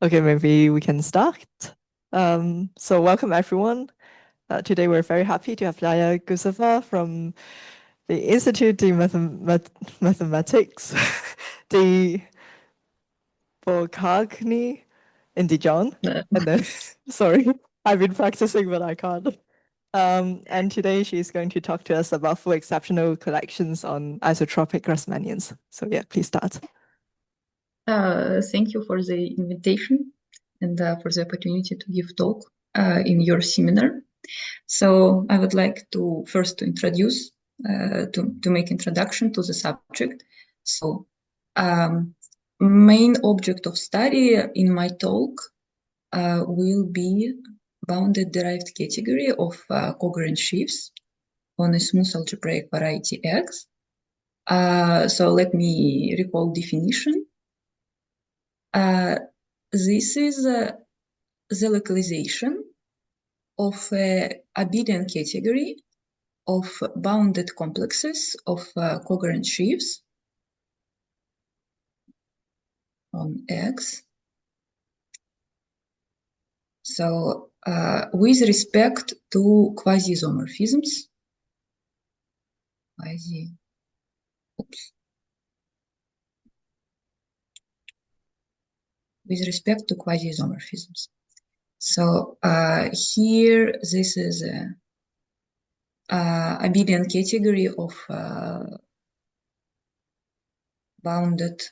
Okay, maybe we can start. So welcome everyone. Today we're very happy to have Laya Guseva from the Institute de Mathematics de Boccagni in Dijon. And then, sorry, I've been practicing, but I can't. And today she's going to talk to us about four exceptional collections on isotropic Grassmannians. So yeah, please start. Thank you for the invitation and for the opportunity to give talk in your seminar. So I would like to first introduce, to make introduction to the subject. So main object of study in my talk will be bounded derived category of covariant sheaves on a smooth algebraic variety X. So let me recall definition. This is the localization of a abelian category of bounded complexes of covariant sheaves on X. So with respect to quasi-isomorphisms, with respect to quasi-isomorphisms. So here, this is a abelian category of bounded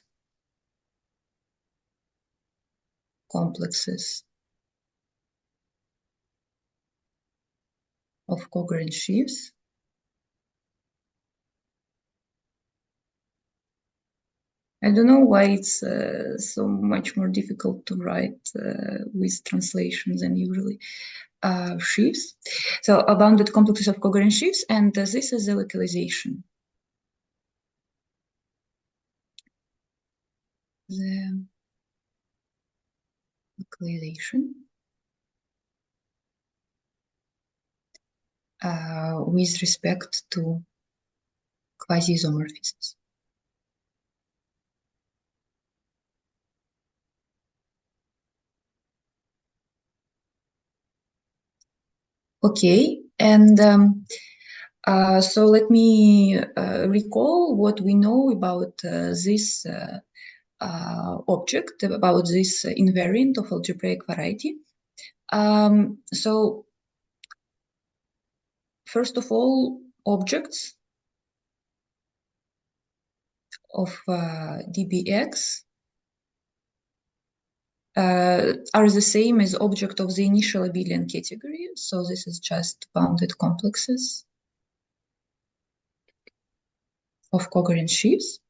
complexes of covariant sheaves. I don't know why it's so much more difficult to write with translation than usually sheaves. So bounded complexes of covariant sheaves, and this is the localization. The localization with respect to quasi-isomorphisms. Okay, and so let me recall what we know about this object, about this invariant of algebraic variety. So first of all, objects of dbx are the same as object of the initial abelian category. So this is just bounded complexes of covariant sheaves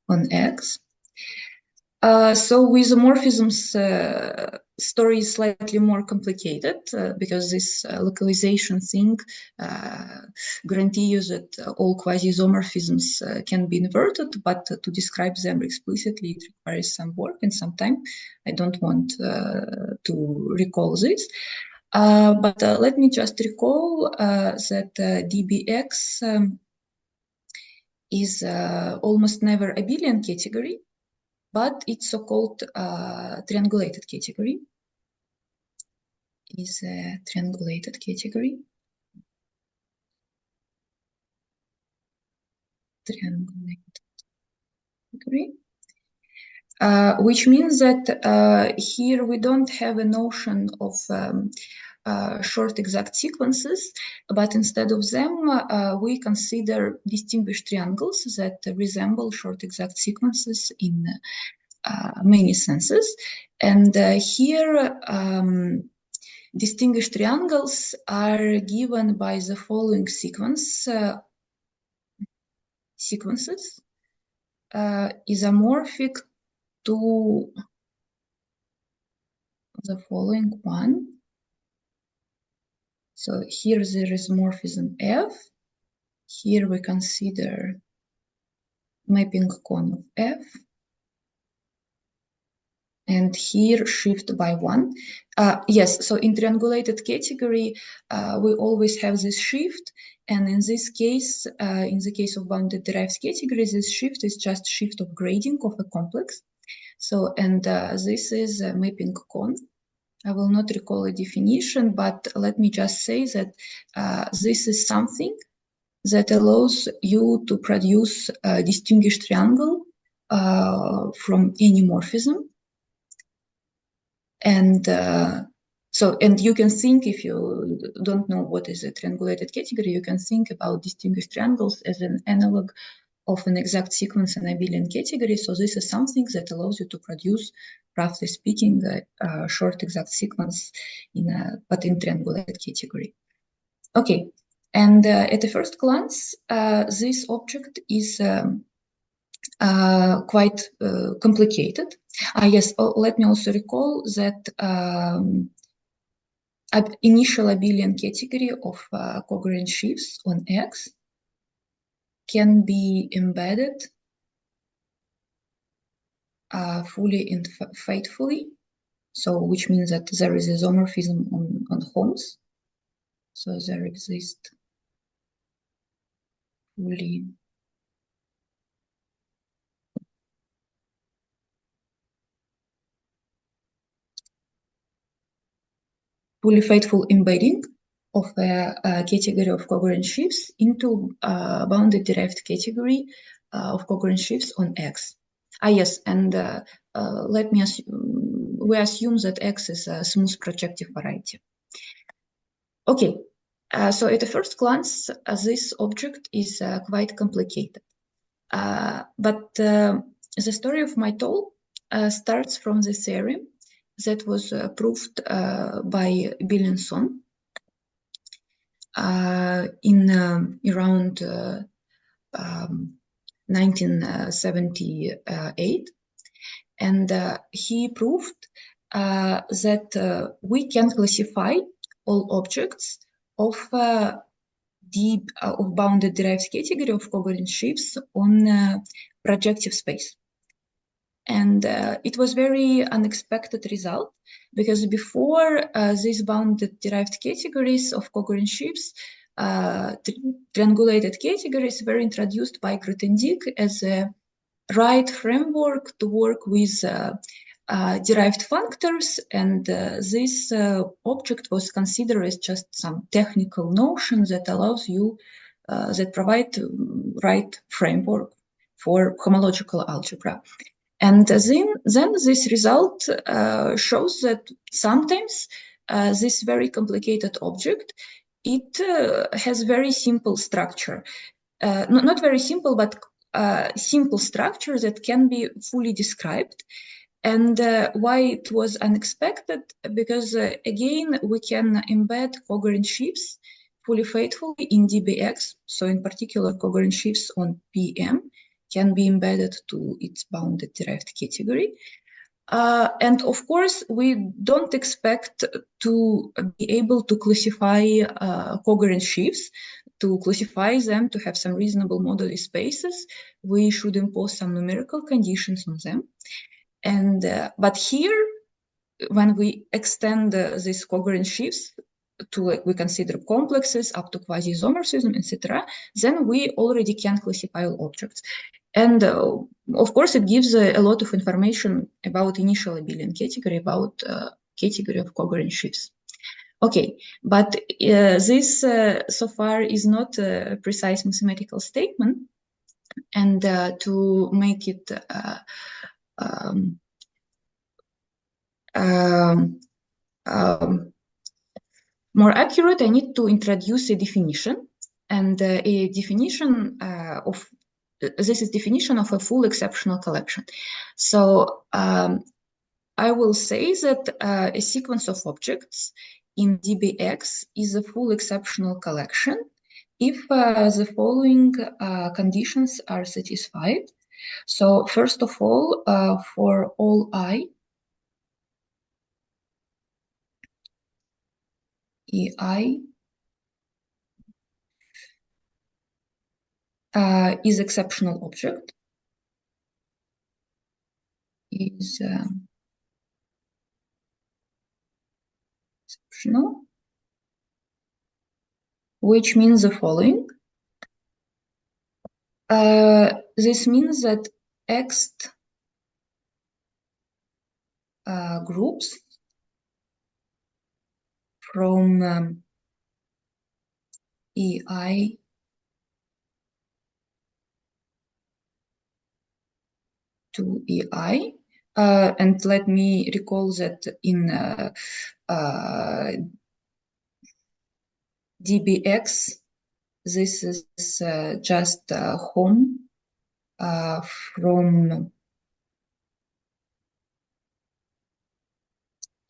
on X. So with morphisms, story is slightly more complicated because this localization thing guarantees that all quasi-isomorphisms can be inverted, but to describe them explicitly, it requires some work and some time. I don't want to recall this. But let me just recall that dbx is almost never abelian category, but its so-called triangulated category is a triangulated category. Which means that here we don't have a notion of short exact sequences, but instead of them, we consider distinguished triangles that resemble short exact sequences in many senses. And here, distinguished triangles are given by the following sequences isomorphic to the following one. So here there is morphism F. Here we consider mapping con of F. and here shift by 1. Yes, so in triangulated category, we always have this shift, and in this case, in the case of bounded derived category, this shift is just shift of grading of a complex. So, and this is mapping con. I will not recall a definition, but let me just say that this is something that allows you to produce a distinguished triangle from any morphism. And and you can think, if you don't know what is a triangulated category, you can think about distinguished triangles as an analog of an exact sequence in abelian category. So this is something that allows you to produce, roughly speaking, a short exact sequence but in triangulated category. Okay, and at the first glance, this object is quite complicated. Yes, let me also recall that initial abelian category of covariant sheaves on X can be embedded fully and faithfully. So, which means that there is a isomorphism on Holmes. So there exists fully faithful embedding of a category of covariant sheaves into a bounded derived category of covariant sheaves on X. Yes, and let me assume, we assume that X is a smooth projective variety. Okay, so at the first glance, this object is quite complicated. But the story of my talk starts from the theorem that was proved by Bill and Son in around 1978. And he proved that we can classify all objects of of bounded derived category of covariant sheaves on projective space. And it was very unexpected result, because before these bounded derived categories of covariant sheaves, triangulated categories were introduced by Grothendieck as a right framework to work with derived functors, and this object was considered as just some technical notion that allows you, that provide right framework for homological algebra. And then this result shows that sometimes this very complicated object, it has very simple structure. Not very simple, but simple structure that can be fully described. And why it was unexpected? Because again, we can embed covariant sheaves fully faithfully in DBX. So in particular, covariant sheaves on PM can be embedded to its bounded derived category. And of course, we don't expect to be able to classify covariant sheaves. To classify them, to have some reasonable moduli spaces, we should impose some numerical conditions on them. And but here, when we extend these covariant sheaves to, we consider complexes up to quasi-isomorphism, etc., then we already can classify all objects. And of course, it gives a lot of information about initial abelian category, about category of covariant sheaves. Okay, but this so far is not a precise mathematical statement, and to make it more accurate, I need to introduce a definition, and a definition of this is definition of a full exceptional collection. So I will say that a sequence of objects in DBX is a full exceptional collection if the following conditions are satisfied. So first of all, for all I, EI is exceptional object, is exceptional, which means the following. This means that ext groups from EI to EI, and let me recall that in DBX, this is just home from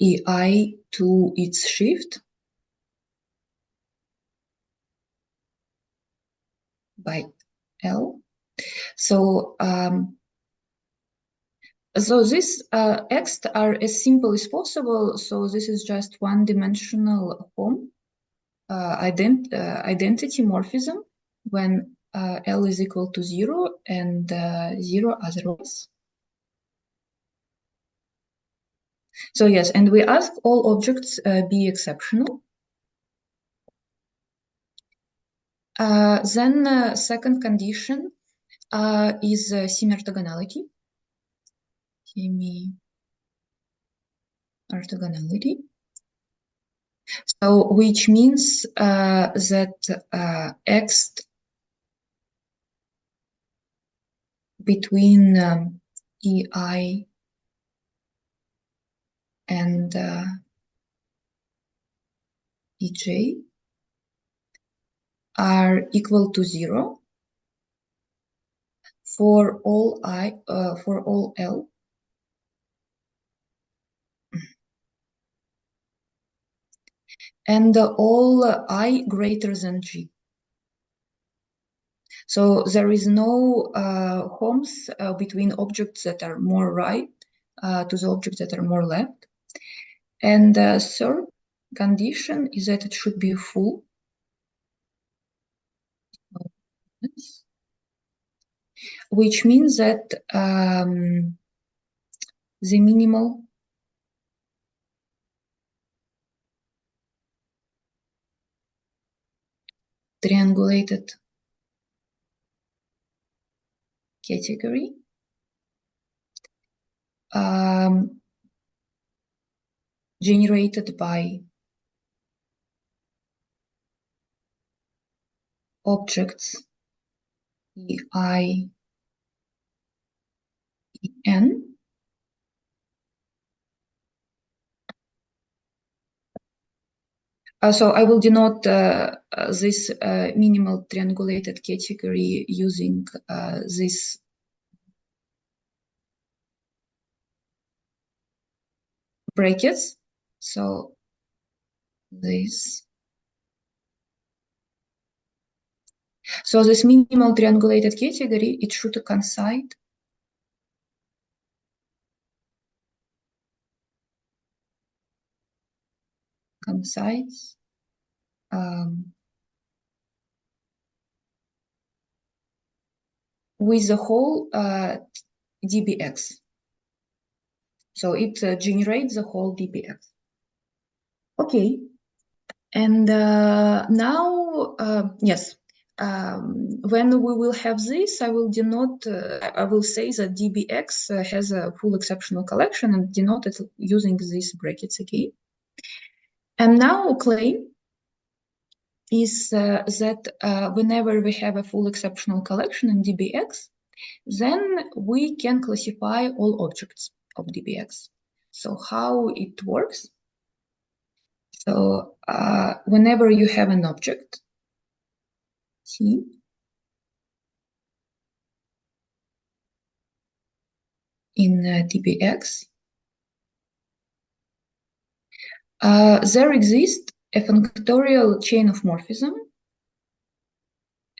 EI to its shift by L. So these X are as simple as possible. So this is just one-dimensional home identity morphism when L is equal to 0 and 0 otherwise. So yes, and we ask all objects be exceptional. Then second condition is semi-orthogonality. Semi-orthogonality. So which means that X between EI and EJ are equal to 0 for all L. And all I greater than G. So there is no homes between objects that are more right to the objects that are more left. And the third condition is that it should be full. Which means that the minimal triangulated category generated by objects EI, EN, so I will denote this minimal triangulated category using this brackets. So this. So this minimal triangulated category, it should coincide with the whole DBX. So it generates the whole DBX. Okay, and now, yes, when we will have this, I will denote, I will say that DBX has a full exceptional collection and denote it using these brackets again. And now claim is that whenever we have a full exceptional collection in DBX, then we can classify all objects of DBX. So how it works? So whenever you have an object, T, in DBX, there exists a functorial chain of morphism,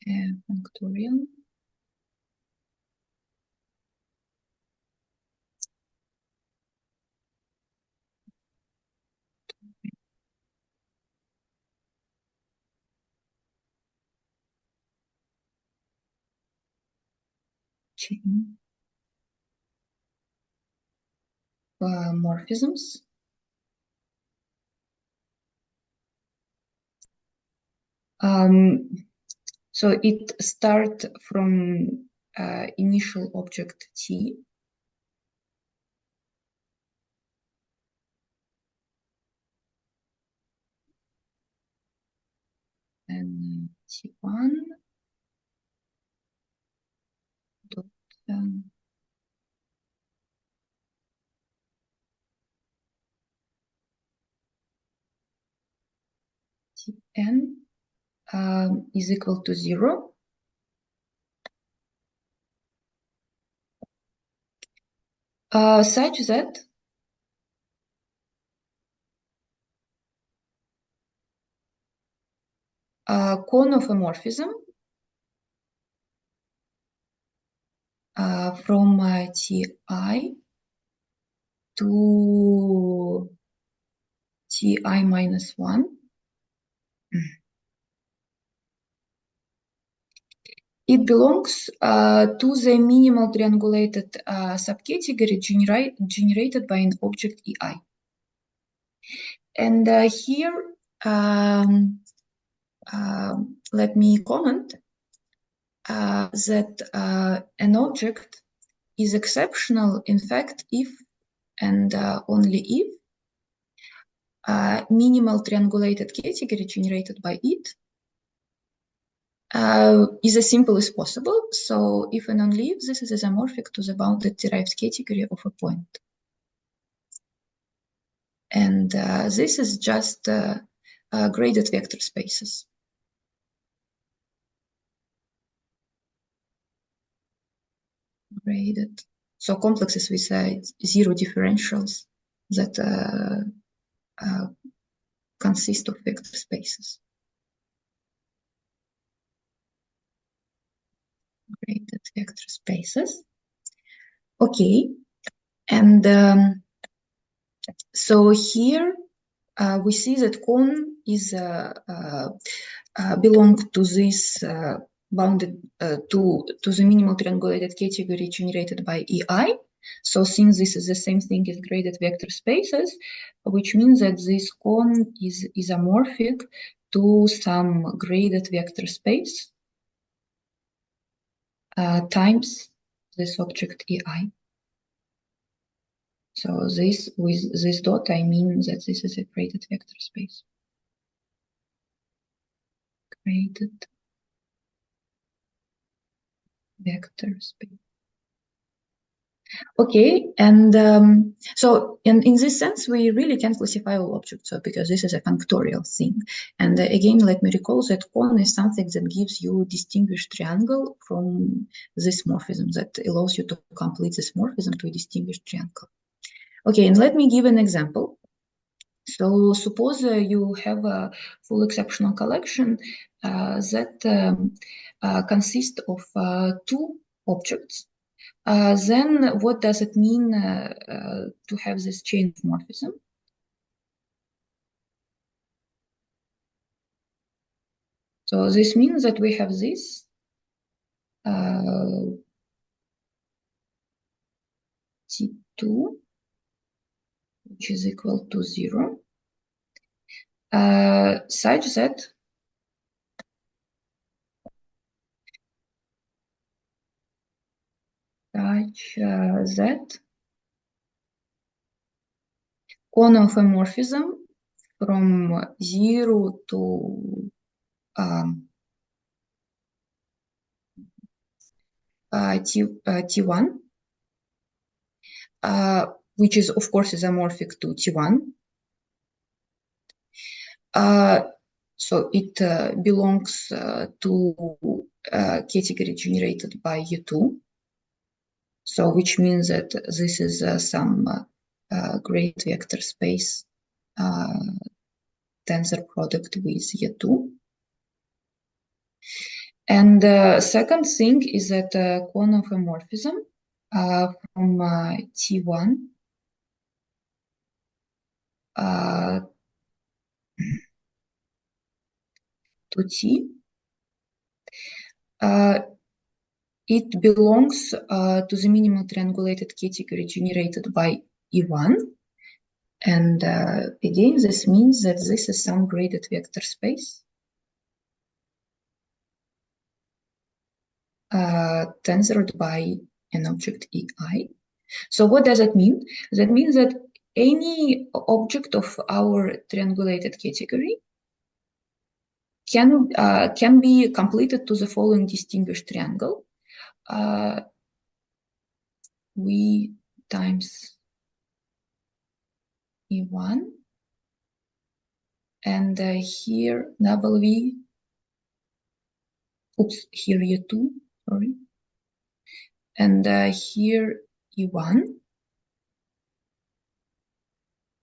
functorial chain morphisms So it starts from initial object T. And T1 dot Tn is equal to 0. Such that cone of a morphism from Ti to Ti minus 1 it belongs to the minimal triangulated subcategory generated by an object EI. And here, let me comment that an object is exceptional, in fact, if and only if minimal triangulated category generated by it is as simple as possible. So if and only if this is isomorphic to the bounded derived category of a point. And this is just graded vector spaces. Graded. So complexes with zero differentials that consist of vector spaces. Graded vector spaces. Okay, and so here we see that cone is belong to this bounded to the minimal triangulated category generated by EI. So since this is the same thing as graded vector spaces, which means that this cone is isomorphic to some graded vector space times this object EI. So this with this dot, I mean that this is a graded vector space. Graded vector space. Okay, and so in this sense, we really can classify all objects because this is a functorial thing. And again, let me recall that cone is something that gives you distinguished triangle from this morphism, that allows you to complete this morphism to a distinguished triangle. Okay, and let me give an example. So suppose you have a full exceptional collection that consists of two objects. Then what does it mean to have this chain of morphism? So this means that we have this T2, which is equal to 0, such that cone of a morphism from 0 to T1, which is of course isomorphic to T1. So it belongs to category generated by U2. So which means that this is some great vector space tensor product with U2. And the second thing is that cone of a morphism from T1 to T, it belongs to the minimal triangulated category generated by E1. And again, this means that this is some graded vector space tensored by an object EI. So what does that mean? That means that any object of our triangulated category can be completed to the following distinguished triangle. V times E1, and here double V, here E2, sorry, and here E1.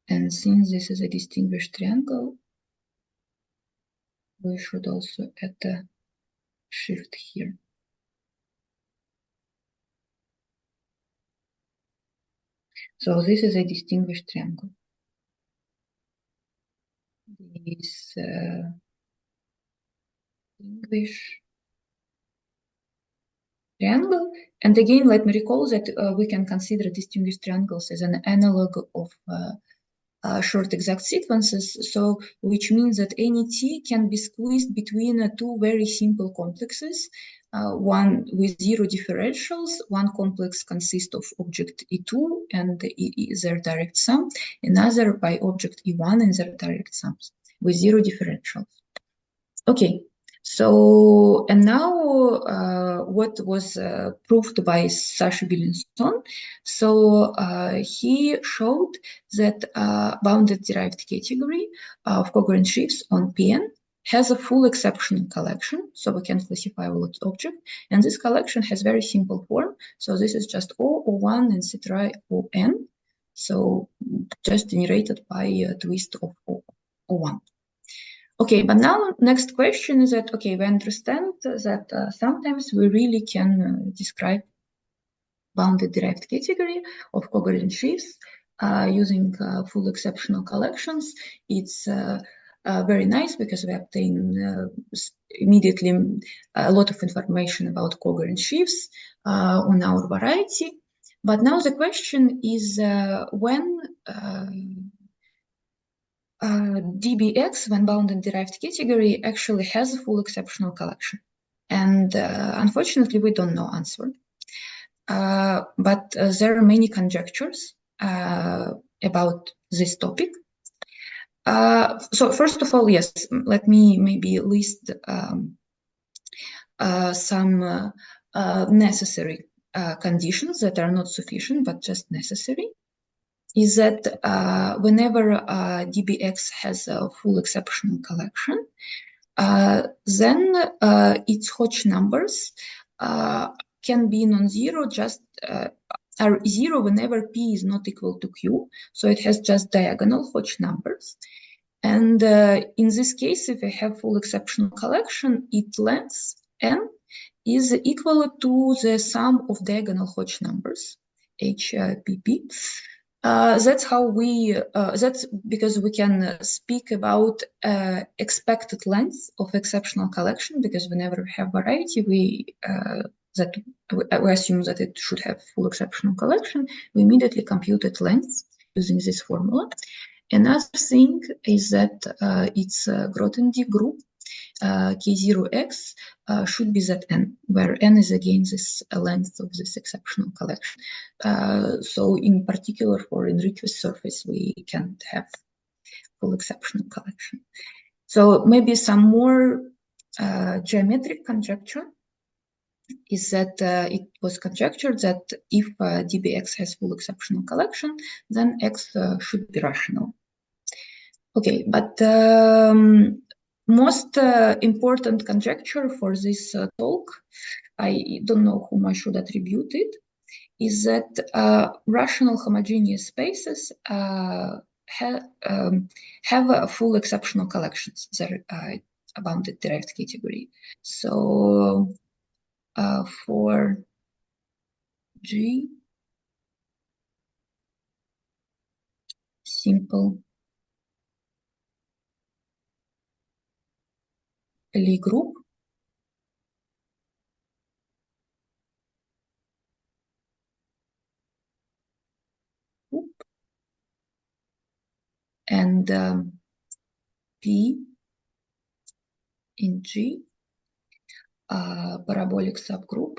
And since this is a distinguished triangle, we should also add a shift here. So this is a distinguished triangle. This distinguished triangle. And again, let me recall that we can consider distinguished triangles as an analog of short exact sequences, so which means that any T can be squeezed between two very simple complexes, one with zero differentials. One complex consists of object E2 and their direct sum, another by object E1 and their direct sums with zero differentials. Okay, so, and now what was proved by Sasha Bilinson. So he showed that bounded derived category of covariant shifts on Pn has a full exceptional collection, so we can classify all its objects, and this collection has very simple form. So this is just O, O1, and cetera On, so just generated by a twist of O1. Okay, but now next question is that, okay, we understand that sometimes we really can describe bounded derived category of covariant shifts using full exceptional collections. It's very nice because we obtain immediately a lot of information about covariant shifts on our variety. But now the question is when DBX, when bounded derived category, actually has a full exceptional collection. And unfortunately, we don't know answer. But there are many conjectures about this topic. So first of all, yes, let me maybe list some necessary conditions that are not sufficient, but just necessary. Is that whenever DBX has a full exceptional collection, then its Hodge numbers can be non-zero, just are zero whenever P is not equal to Q. So it has just diagonal Hodge numbers. And in this case, if I have full exceptional collection, its length N is equal to the sum of diagonal Hodge numbers, HPP. That's how we, that's because we can speak about expected length of exceptional collection, because whenever we have variety, we assume that it should have full exceptional collection. We immediately compute its length using this formula. Another thing is that its Grothendieck group K0x should be Zn, where n is again this length of this exceptional collection. So in particular for Enriquez surface, we can't have full exceptional collection. So maybe some more geometric conjecture is that it was conjectured that if DBX has full exceptional collection, then X should be rational. Okay, but most important conjecture for this talk, I don't know whom I should attribute it, is that rational homogeneous spaces have full exceptional collections. They're a bounded derived category. So for G, simple Lie group, and P in G parabolic subgroup.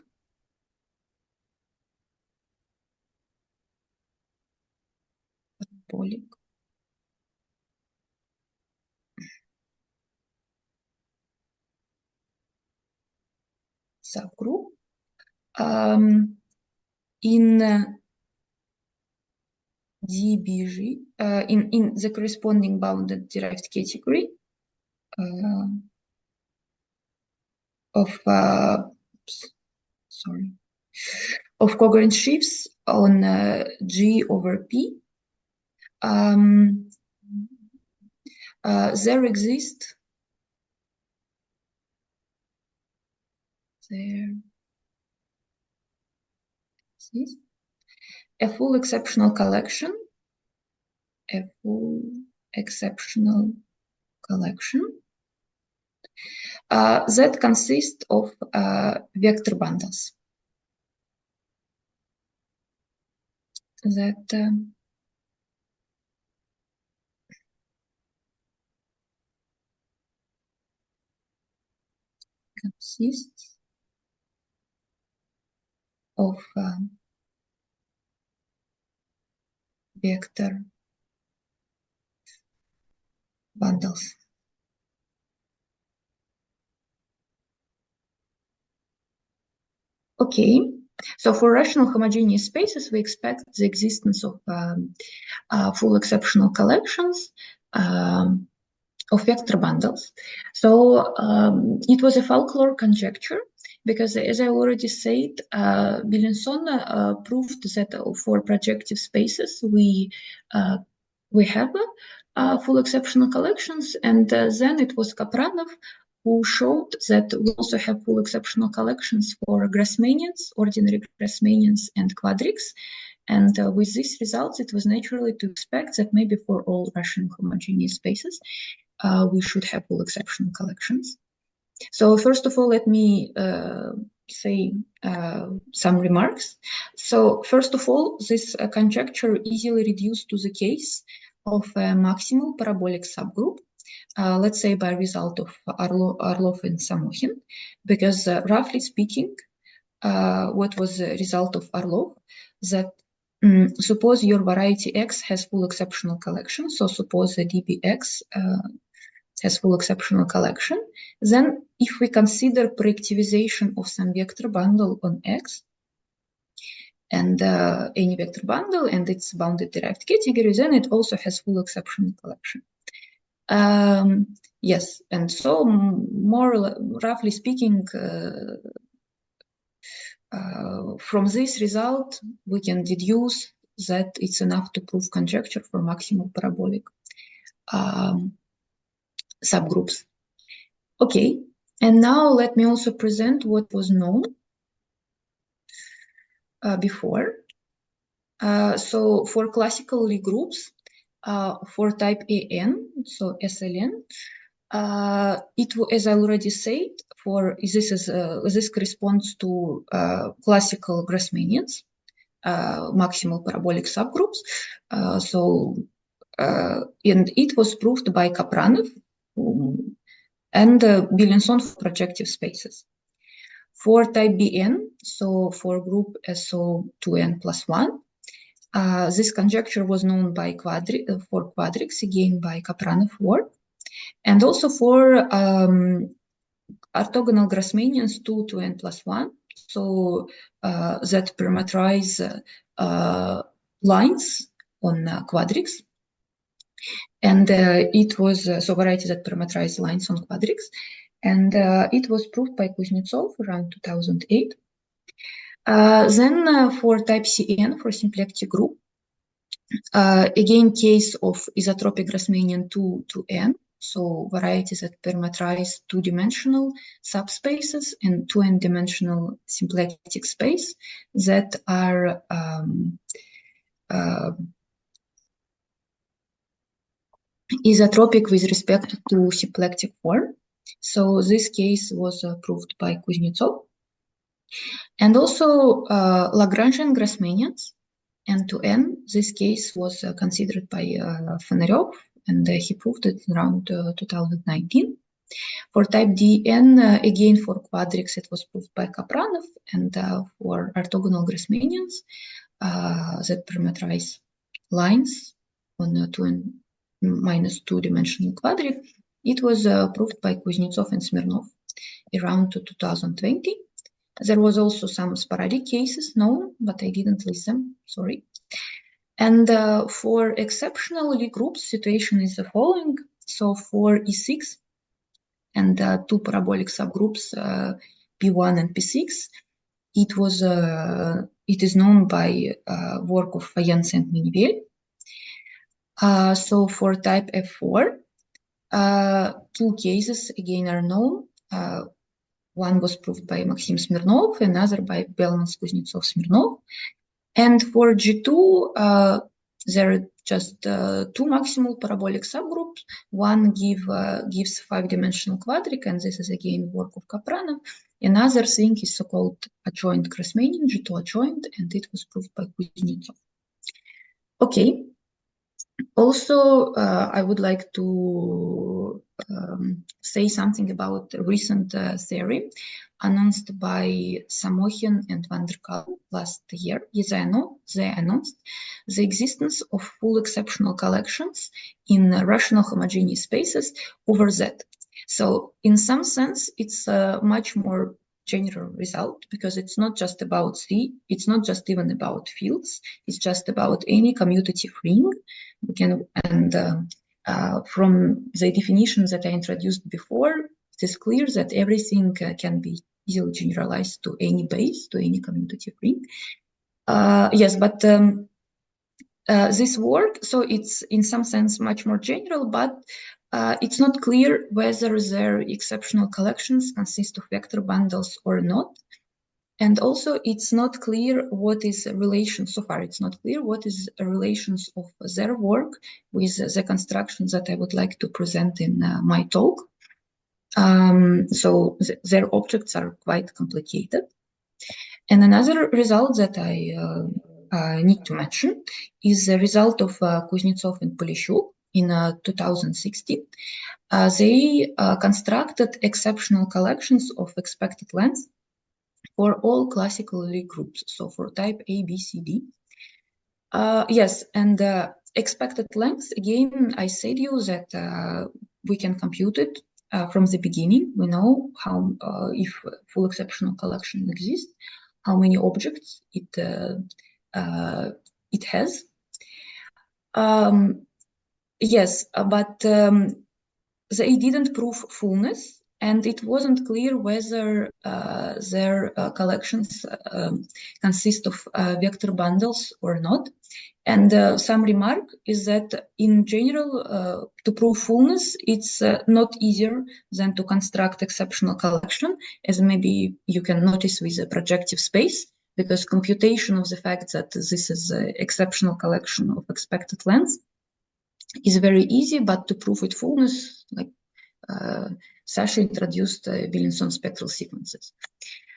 Parabolic subgroup in DBG in the corresponding bounded derived category of covariance shifts on G over P. There exists a full exceptional collection, that consists of vector bundles that consists of vector bundles. Okay, so for rational homogeneous spaces, we expect the existence of full exceptional collections of vector bundles. So it was a folklore conjecture because, as I already said, Belinson proved that for projective spaces we have full exceptional collections, and then it was Kapranov who showed that we also have full exceptional collections for Grassmannians, ordinary Grassmannians, and quadrics. And with these results, it was naturally to expect that maybe for all rational homogeneous spaces, we should have full exceptional collections. So first of all, let me say some remarks. So first of all, this conjecture easily reduced to the case of a maximal parabolic subgroup, let's say by result of Orlov and Samokhin, because roughly speaking, what was the result of Orlov? That suppose your variety X has full exceptional collection, so suppose the dBx has full exceptional collection, then if we consider projectivization of some vector bundle on X, and any vector bundle and its bounded derived category, then it also has full exceptional collection. Yes, and so more roughly speaking, from this result, we can deduce that it's enough to prove conjecture for maximal parabolic subgroups. Okay, and now let me also present what was known before. So for classical Lie groups, for type AN, so SLN, as I already said, this corresponds to classical Grassmannians, maximal parabolic subgroups. And it was proved by Kapranov and Belinson for projective spaces. For type BN, so for group SO2n plus 1, this conjecture was known by for quadrics, again by Kapranov work, and also for orthogonal Grassmannians 2 to n plus 1, so that parameterize lines on quadrics. And it was so variety that parameterize lines on quadrics, and it was proved by Kuznetsov around 2008. Then for type CN, for symplectic group, again case of isotropic Grassmannian 2 to n, so varieties that parameterize two-dimensional subspaces and 2n-dimensional symplectic space that are isotropic with respect to symplectic form. So this case was proved by Kuznetsov. And also Lagrangian Grassmannians, n to n, this case was considered by Fonaryov, and he proved it around 2019. For type Dn, again for quadrics, it was proved by Kapranov, and for orthogonal Grassmannians that parameterize lines on a minus two-dimensional quadric, it was proved by Kuznetsov and Smirnov around 2020. There was also some sporadic cases known, but I didn't list them, sorry. And for exceptional Lie groups, situation is the following. So for E6 and two parabolic subgroups, P1 and P6, it is known by work of Fayence and Ménivel. So for type F4, two cases again are known. One was proved by Maxim Smirnov, another by Belmans, Kuznetsov, Smirnov. And for G2, there are just two maximal parabolic subgroups. One gives five-dimensional quadric, and this is again work of Kapranov. Another thing is so-called adjoint Grassmannian, G2 adjoint, and it was proved by Kuznetsov. Okay. Also, I would like to say something about a recent theory announced by Samokhin and van der Kalm last year. They announced the existence of full exceptional collections in rational homogeneous spaces over Z. So in some sense, it's a much more general result, because it's not just about Z, it's not just even about fields, it's just about any commutative ring. We can, and from the definitions that I introduced before, it is clear that everything can be easily generalized to any base, to any commutative ring. Yes, but this work, so it's in some sense much more general, but it's not clear whether their exceptional collections consist of vector bundles or not. And also, it's not clear what is a relation, so far it's not clear what is a relations of their work with the constructions that I would like to present in my talk. So their objects are quite complicated. And another result that I need to mention is the result of Kuznetsov and Polishuk in 2016. They constructed exceptional collections of expected length for all classical Lie groups, so for type A, B, C, D. Yes, and expected length, again, I said you that we can compute it from the beginning. We know how, if full exceptional collection exists, how many objects it has. Yes, but they didn't prove fullness, and it wasn't clear whether their collections consist of vector bundles or not. And some remark is that in general, to prove fullness, it's not easier than to construct exceptional collection, as maybe you can notice with the projective space, because computation of the fact that this is an exceptional collection of expected length is very easy, but to prove its fullness, like Sasha introduced Williamson spectral sequences.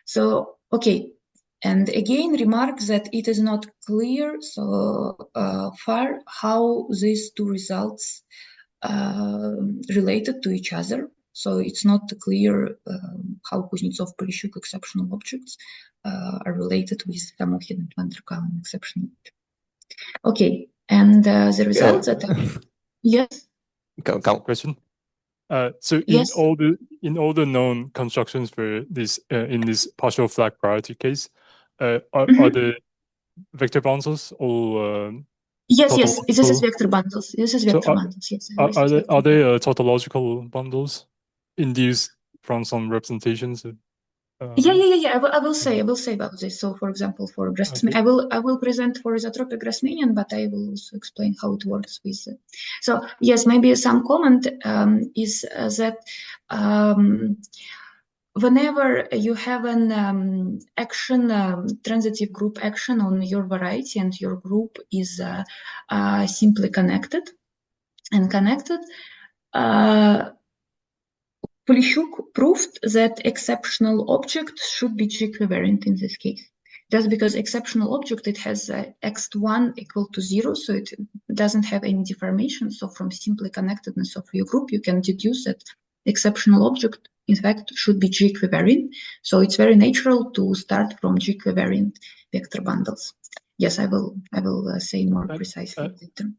So, okay, and again, remark that it is not clear so far how these two results related to each other. So it's not clear how Kuznetsov Polishuk exceptional objects are related with Samokhin and van der Kalm exceptional objects. Okay, and the results that yes. Question. So yes. in all the known constructions for this in this partial flag priority case, are the vector bundles or yes, this is vector bundles. This is vector bundles. Yes. Are they tautological bundles induced from some representations? Yeah. I will say about this. So, for example, for Grassmannian, okay. I will present for isotropic Grassmannian, but I will also explain how it works with. So, yes, maybe some comment is that whenever you have an action, transitive group action on your variety, and your group is simply connected, Polishuk proved that exceptional object should be G-covariant in this case. Just because exceptional object, it has x1 equal to 0, so it doesn't have any deformation. So from simply connectedness of your group, you can deduce that exceptional object, in fact, should be G-equivariant. So it's very natural to start from G-equivariant vector bundles. Yes, I will say more precisely later.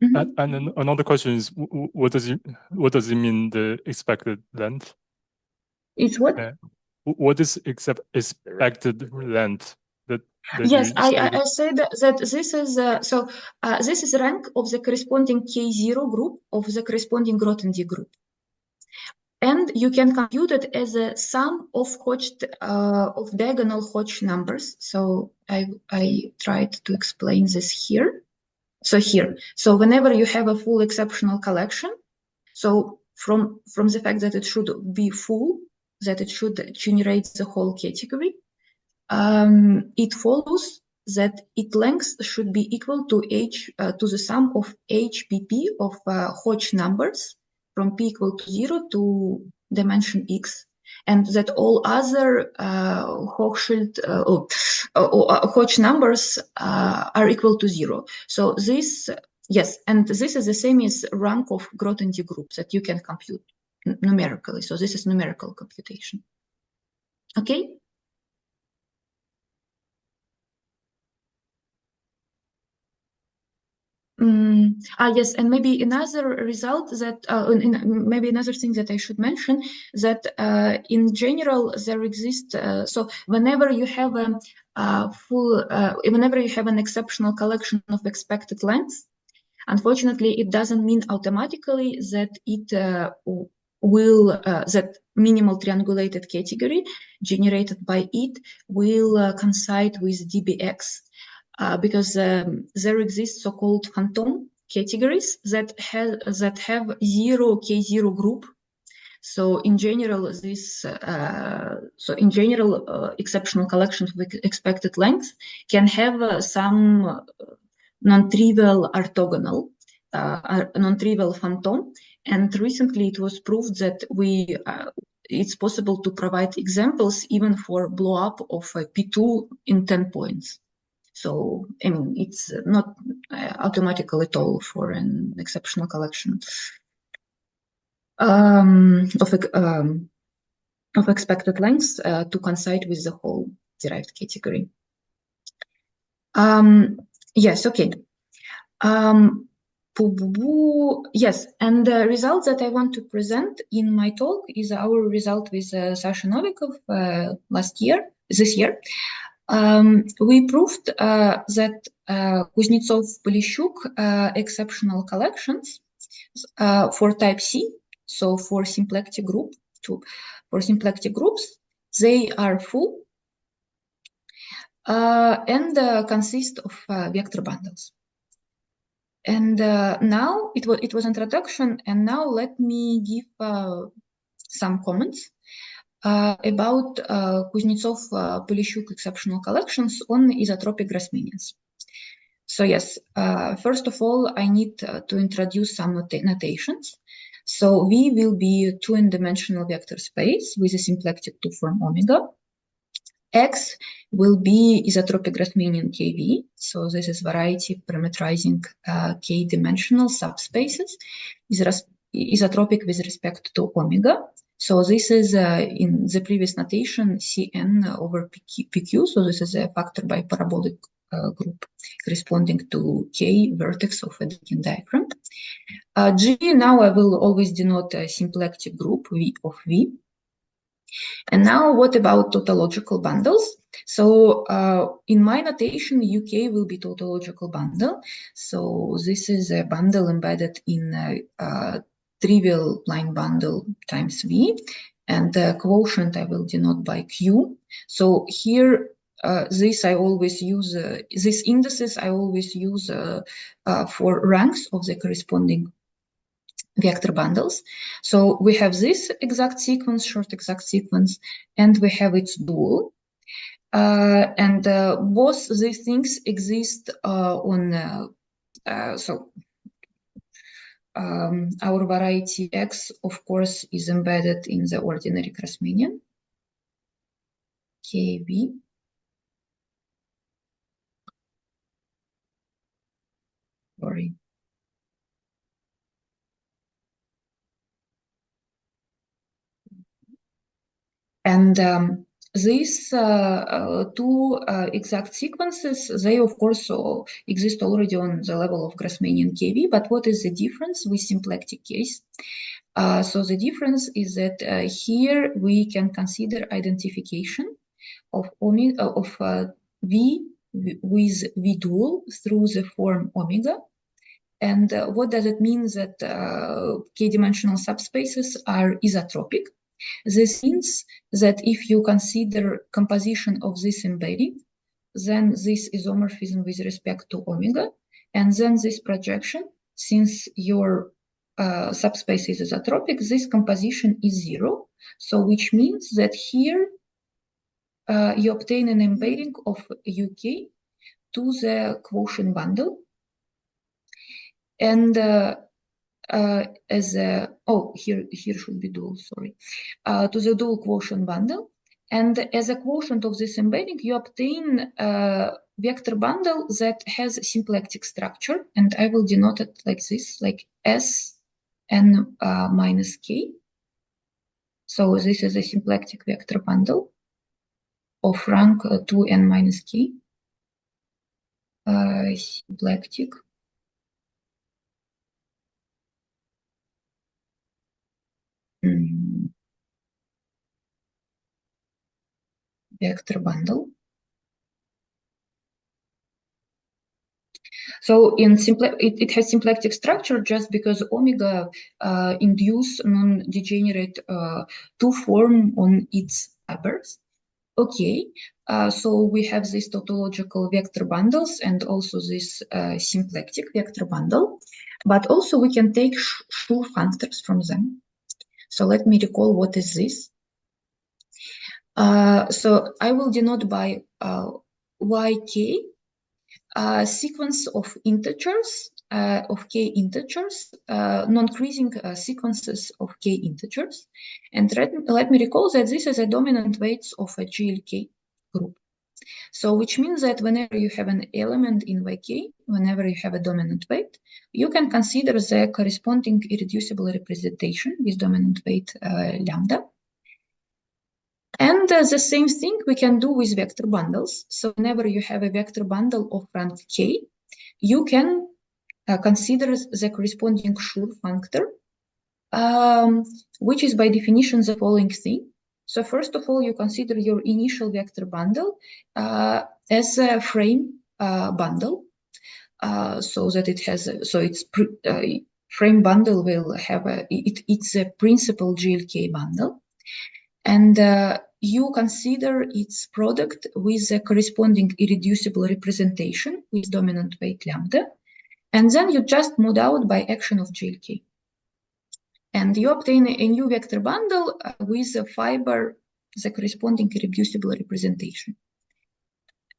And then another question is, what does it mean, the expected length? It's what? What is expected length? Yes, I said that this is this is rank of the corresponding K0 group of the corresponding Grothendieck group, and you can compute it as a sum of of diagonal Hodge numbers. So I tried to explain this here. So whenever you have a full exceptional collection, so from the fact that it should be full, that it should generate the whole category, it follows that its length should be equal to to the sum of HPP of Hodge numbers from p equal to 0 to dimension x, and that all other Hodge numbers are equal to 0. So this, yes, and this is the same as rank of Grothendieck group that you can compute numerically. So this is numerical computation. Okay. Yes, and maybe another result that, maybe another thing that I should mention, that in general there exists, so whenever you have whenever you have an exceptional collection of expected lengths, unfortunately, it doesn't mean automatically that it that minimal triangulated category generated by it will coincide with DBX. Because there exist so-called phantom categories that have zero K0 group. So in general, exceptional collections with expected length can have some non-trivial orthogonal, non-trivial phantom. And recently, it was proved that it's possible to provide examples even for blow up of P2 in 10 points. So, I mean, it's not automatical at all for an exceptional collection of expected lengths to coincide with the whole derived category. Yes, okay. Yes, and the result that I want to present in my talk is our result with Sasha Novikov this year. We proved that Kuznetsov-Polishchuk exceptional collections for type C, so for symplectic groups, they are full and consist of vector bundles. And now it was introduction, and now let me give some comments about Kuznetsov-Polishchuk exceptional collections on isotropic Grassmannians. So yes, first of all, I need to introduce some notations. So V will be a two-dimensional vector space with a symplectic two-form omega. X will be isotropic Grassmannian KV. So this is variety parameterizing k-dimensional subspaces, isotropic with respect to omega. So this is in the previous notation Cn over PQ. So this is a factor by parabolic group corresponding to K vertex of a Dedekind diagram. G, now I will always denote a symplectic group V of V. And now what about tautological bundles? So in my notation, UK will be tautological bundle. So this is a bundle embedded in a trivial line bundle times V. And the quotient I will denote by Q. So here, this I always use, these indices I always use for ranks of the corresponding vector bundles. So we have this exact sequence, short exact sequence, and we have its dual. And both these things exist on, our variety X, of course, is embedded in the ordinary Grassmannian, KV. Sorry. And these two exact sequences, they of course exist already on the level of Grassmannian KV, but what is the difference with symplectic case? So the difference is that here we can consider identification of V with V dual through the form omega. And what does it mean that k-dimensional subspaces are isotropic? This means that if you consider composition of this embedding, then this isomorphism with respect to omega, and then this projection, since your subspace is isotropic, this composition is zero. So which means that here you obtain an embedding of UK to the quotient bundle. And as a, here should be dual, sorry, to the dual quotient bundle. And as a quotient of this embedding, you obtain a vector bundle that has a symplectic structure. And I will denote it like this, like S n minus k. So this is a symplectic vector bundle of rank 2n minus k. Symplectic. Vector bundle. So in it has symplectic structure just because omega induce non-degenerate two form on its fibers. Okay, so we have these tautological vector bundles and also this symplectic vector bundle, but also we can take Schur functors from them. So let me recall what is this. So I will denote by yk sequence of integers, of k integers, non-increasing sequences of k integers. And let me recall that this is a dominant weights of a GLK group. So which means that whenever you have an element in yk, whenever you have a dominant weight, you can consider the corresponding irreducible representation with dominant weight lambda. And the same thing we can do with vector bundles. So whenever you have a vector bundle of rank k, you can consider the corresponding Schur functor, which is by definition the following thing. So first of all, you consider your initial vector bundle as a frame bundle, so that it has, its frame bundle will have it's a principal GLK bundle. And you consider its product with a corresponding irreducible representation with dominant weight lambda. And then you just mod out by action of GLK. And you obtain a new vector bundle with a fiber, the corresponding irreducible representation.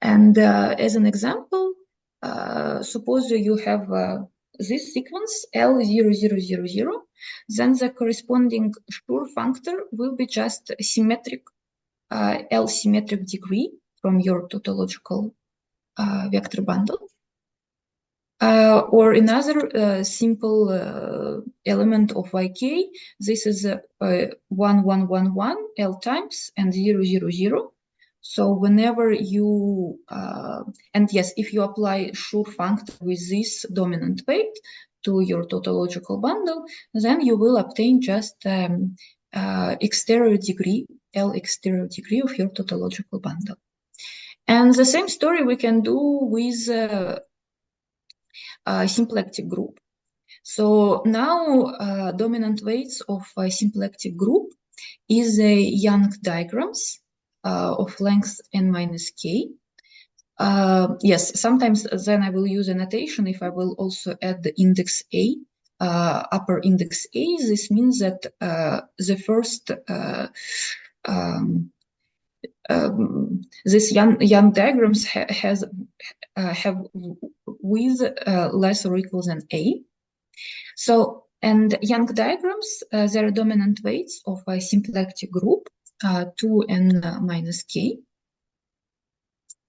And as an example, suppose you have this sequence L0000, then the corresponding Schur functor will be just a symmetric L symmetric degree from your tautological vector bundle. Or another simple element of yk, this is 1, 1, 1, 1, L times and 0, 0, 0. So whenever you, and yes, if you apply Schur functor with this dominant weight to your tautological bundle, then you will obtain just exterior degree, L exterior degree of your tautological bundle. And the same story we can do with symplectic group. So now dominant weights of a symplectic group is a Young diagrams of length n minus k. Yes, sometimes then I will use a notation if I will also add the index a, upper index a. This means that the first this Young diagrams have with less or equal than a. So, and Young diagrams, there are dominant weights of a symplectic group 2n minus k.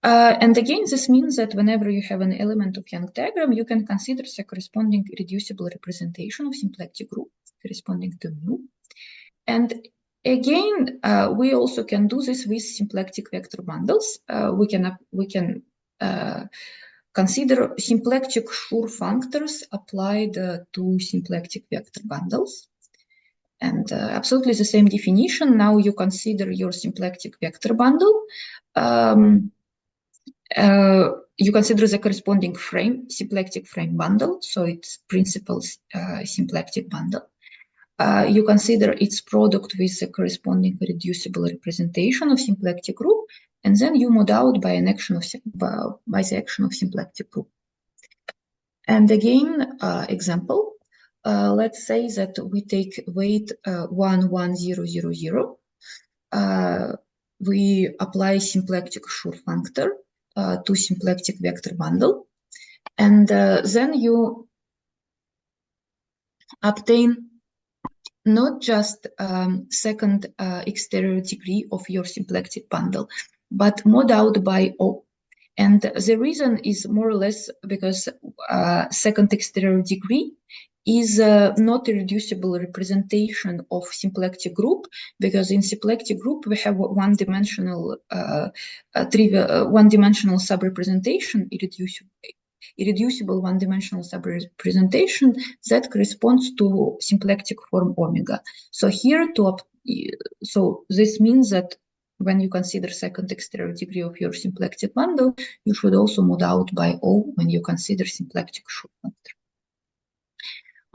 And again, this means that whenever you have an element of Young diagram, you can consider the corresponding reducible representation of symplectic group corresponding to mu. And Again, we also can do this with symplectic vector bundles. We can consider symplectic Schur functors applied to symplectic vector bundles. And absolutely the same definition. Now you consider your symplectic vector bundle. You consider the corresponding frame, symplectic frame bundle, so it's principal symplectic bundle. You consider its product with the corresponding reducible representation of symplectic group, and then you mod out by an action of by the action of symplectic group. And again, example. Let's say that we take weight 1, 1, 0, 0, 0. We apply symplectic Schur functor to symplectic vector bundle, and then you obtain not just second exterior degree of your symplectic bundle, but mod out by O. And the reason is more or less because second exterior degree is not a reducible representation of symplectic group, because in symplectic group we have one-dimensional one-dimensional subrepresentation, irreducible one-dimensional subrepresentation that corresponds to symplectic form omega. So here, so this means that when you consider second exterior degree of your symplectic bundle, you should also mod out by O when you consider symplectic Schur functor.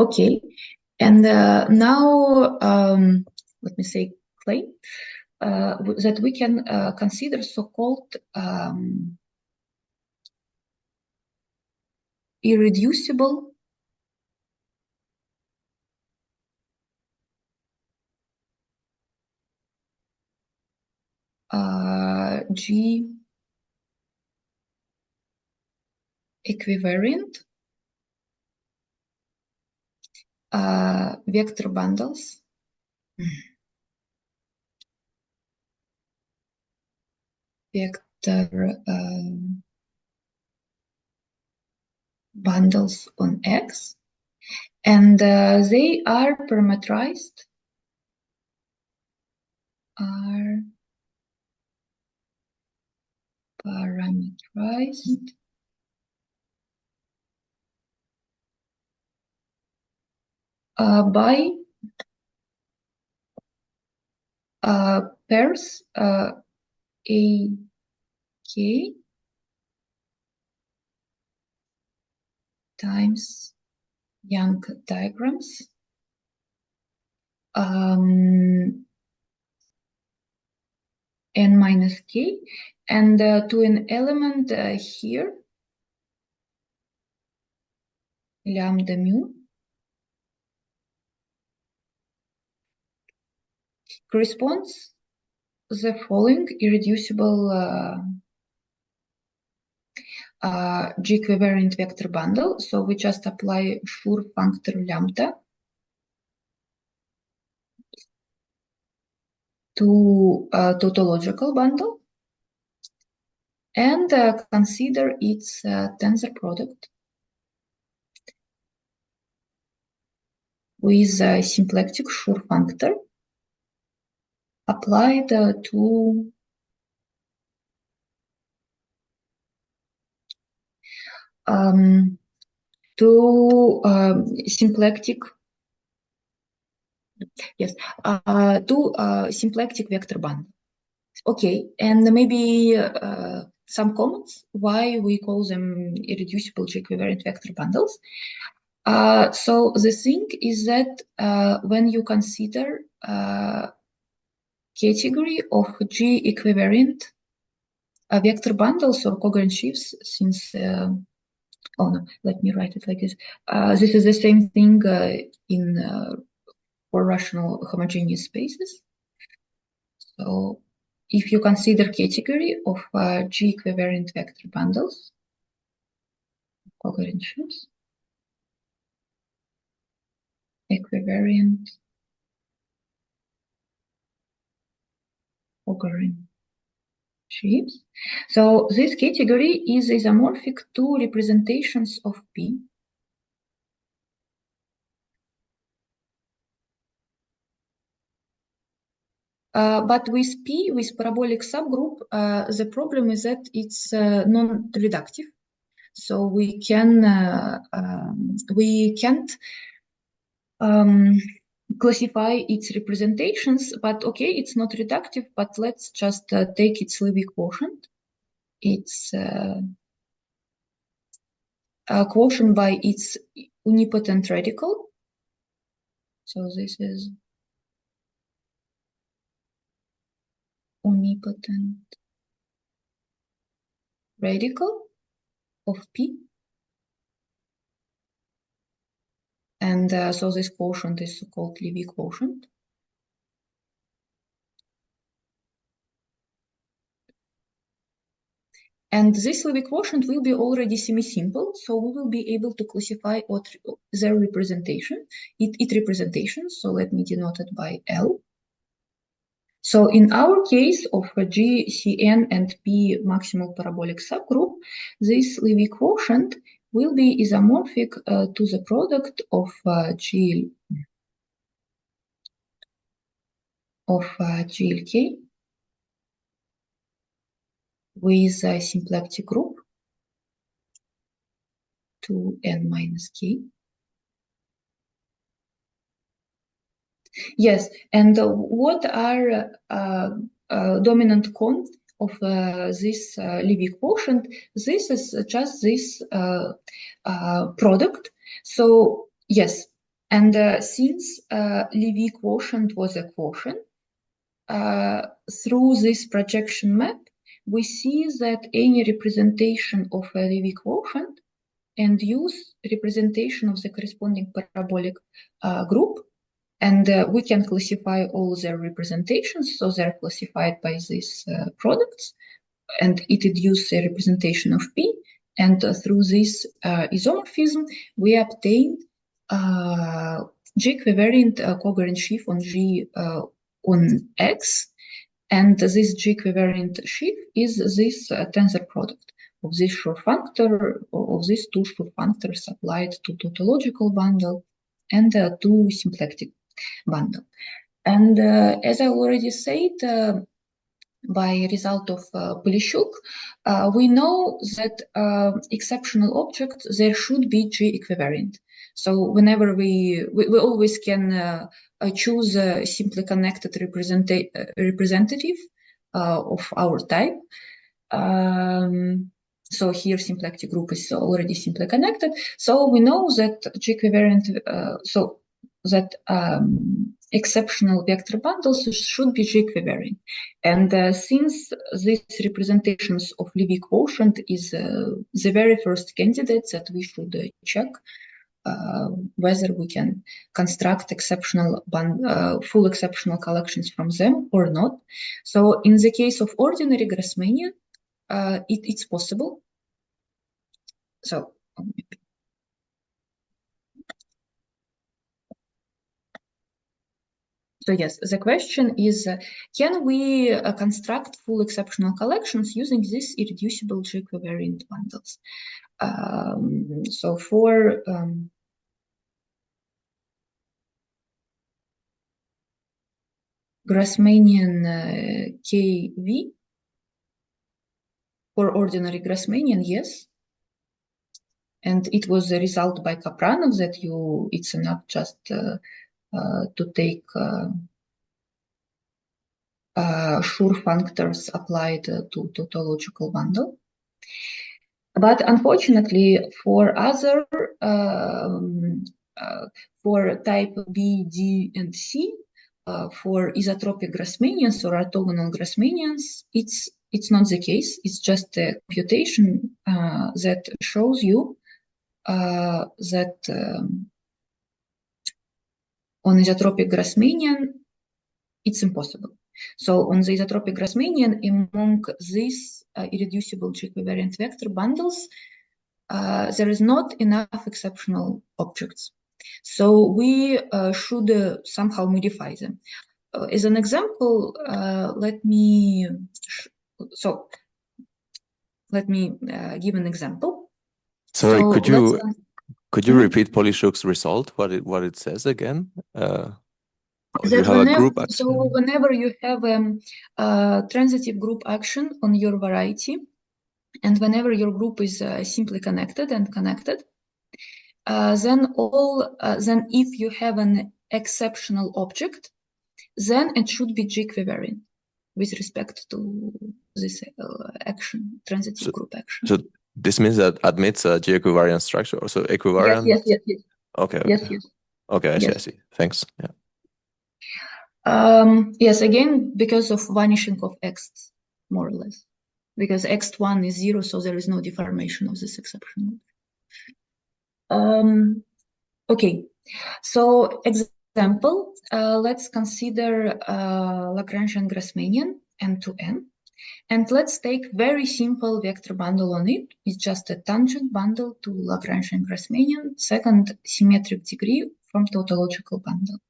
Okay, and now let me say claim that we can consider so-called irreducible G equivariant vector bundles bundles on X, and they are parametrized by pairs AK times Young diagrams n minus k, and to an element here, lambda mu, corresponds the following irreducible G equivariant vector bundle. So we just apply Schur functor lambda to tautological bundle and consider its tensor product with symplectic Schur functor applied to symplectic, yes, to symplectic vector bundle. Okay, and maybe some comments why we call them irreducible G equivariant vector bundles. So the thing is that when you consider category of G equivariant vector bundles or covariant sheaves, since oh no, let me write it like this. This is the same thing in for rational homogeneous spaces. So if you consider category of G equivariant vector bundles, covariant sheaves, equivariant covariant sheaves. So this category is isomorphic to representations of P. But with P, with parabolic subgroup, the problem is that it's non-reductive. So we can't classify its representations, but okay, it's not reductive, but let's just take its Levy quotient. It's quotient by its unipotent radical. So this is unipotent radical of P. And so this quotient is called Levy quotient. And this Levy quotient will be already semi-simple, so we will be able to classify their representation, its representation. So let me denote it by L. So in our case of G, Cn, and P maximal parabolic subgroup, this Levy quotient will be isomorphic to the product of GLK with a symplectic group 2n minus k. Yes, and what are dominant cons of this Levy quotient? This is just this product. So yes, and since Levy quotient was a quotient, through this projection map, we see that any representation of a Levy quotient and use representation of the corresponding parabolic group, and we can classify all their representations. So they're classified by these products, and it induces a representation of P. And through this isomorphism, we obtain G-equivariant covariant sheaf on G on X. And this G-equivariant sheaf is this tensor product of this Schur functor, of these two Schur functors applied to tautological bundle and to symplectic bundle. And as I already said, by result of Polishuk, we know that exceptional objects, there should be G-equivariant. So whenever we always can choose a simply connected representative of our type. So here symplectic group is already simply connected. So we know that G-equivariant, so that exceptional vector bundles should be G-equivariant. And since these representations of Levy quotient is the very first candidate that we should check whether we can construct exceptional full exceptional collections from them or not. So in the case of ordinary Grassmannian, it's possible. So yes, the question is, can we construct full exceptional collections using these irreducible G-equivariant bundles? So for Grassmannian KV, for ordinary Grassmannian, yes. And it was a result by Kapranov that it's enough just to take Schur functors applied to tautological bundle. But unfortunately, for other, for type B, D, and C, for isotropic Grassmannians or orthogonal Grassmannians, it's not the case. It's just a computation that shows you that on isotropic Grassmannian, it's impossible. So on the isotropic Grassmannian, among these irreducible G-equivariant vector bundles, there is not enough exceptional objects. So we should somehow modify them. As an example, let me give an example. Sorry, so could you repeat Polishuk's result? What it says again? You have a group action. So whenever you have a transitive group action on your variety, and whenever your group is simply connected and connected, then if you have an exceptional object, then it should be G-equivariant with respect to this action, transitive group action. So this means that admits a G-equivariant structure, also equivariant? Yes. Okay. Yes. Okay, I Yes. see. Thanks. Yeah. Yes, again, because of vanishing of X, more or less. Because X1 is 0, so there is no deformation of this exception. Okay, so example, let's consider Lagrangian Grassmannian N2N. And let's take very simple vector bundle on it. It's just a tangent bundle to Lagrangian Grassmannian, second symmetric degree from tautological bundle.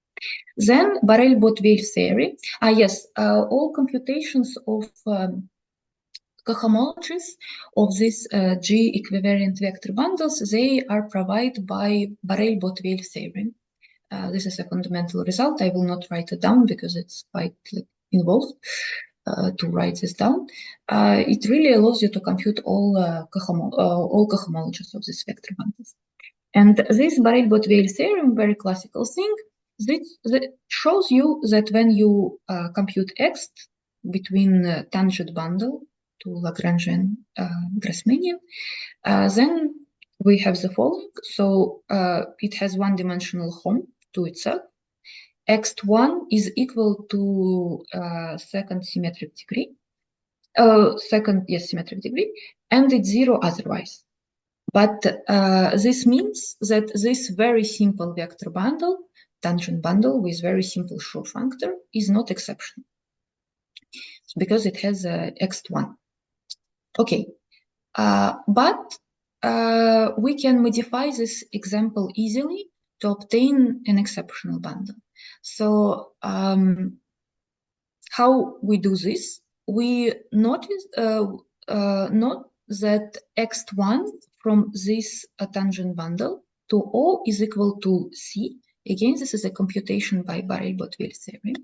Then Borel-Botteville theory. All computations of cohomologies of these G-equivariant vector bundles, they are provided by Borel-Botteville theory. This is a fundamental result. I will not write it down because it's quite involved to write this down. It really allows you to compute all cohomologies of these vector bundles. And this Borel-Botteville theorem, very classical thing, that shows you that when you compute X between tangent bundle to Lagrangian Grassmannian, then we have the following. So it has one-dimensional home to itself. X1 is equal to second symmetric degree, symmetric degree, and it's 0 otherwise. But this means that this very simple vector bundle, tangent bundle with very simple Schur functor, is not exceptional because it has X1. Okay, but we can modify this example easily to obtain an exceptional bundle. So how we do this? We notice note that X1 from this tangent bundle to O is equal to C. Again, this is a computation by Borel-Botteville theory,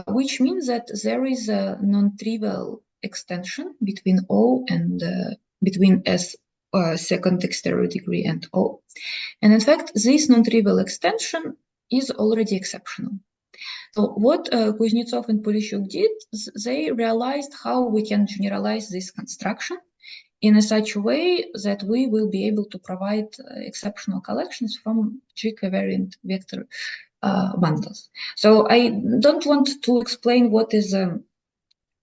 which means that there is a non-trivial extension between O and between S second exterior degree and O. And in fact, this non-trivial extension is already exceptional. So what Kuznetsov and Polishuk did, they realized how we can generalize this construction in such a way that we will be able to provide exceptional collections from G-covariant vector bundles. So I don't want to explain what is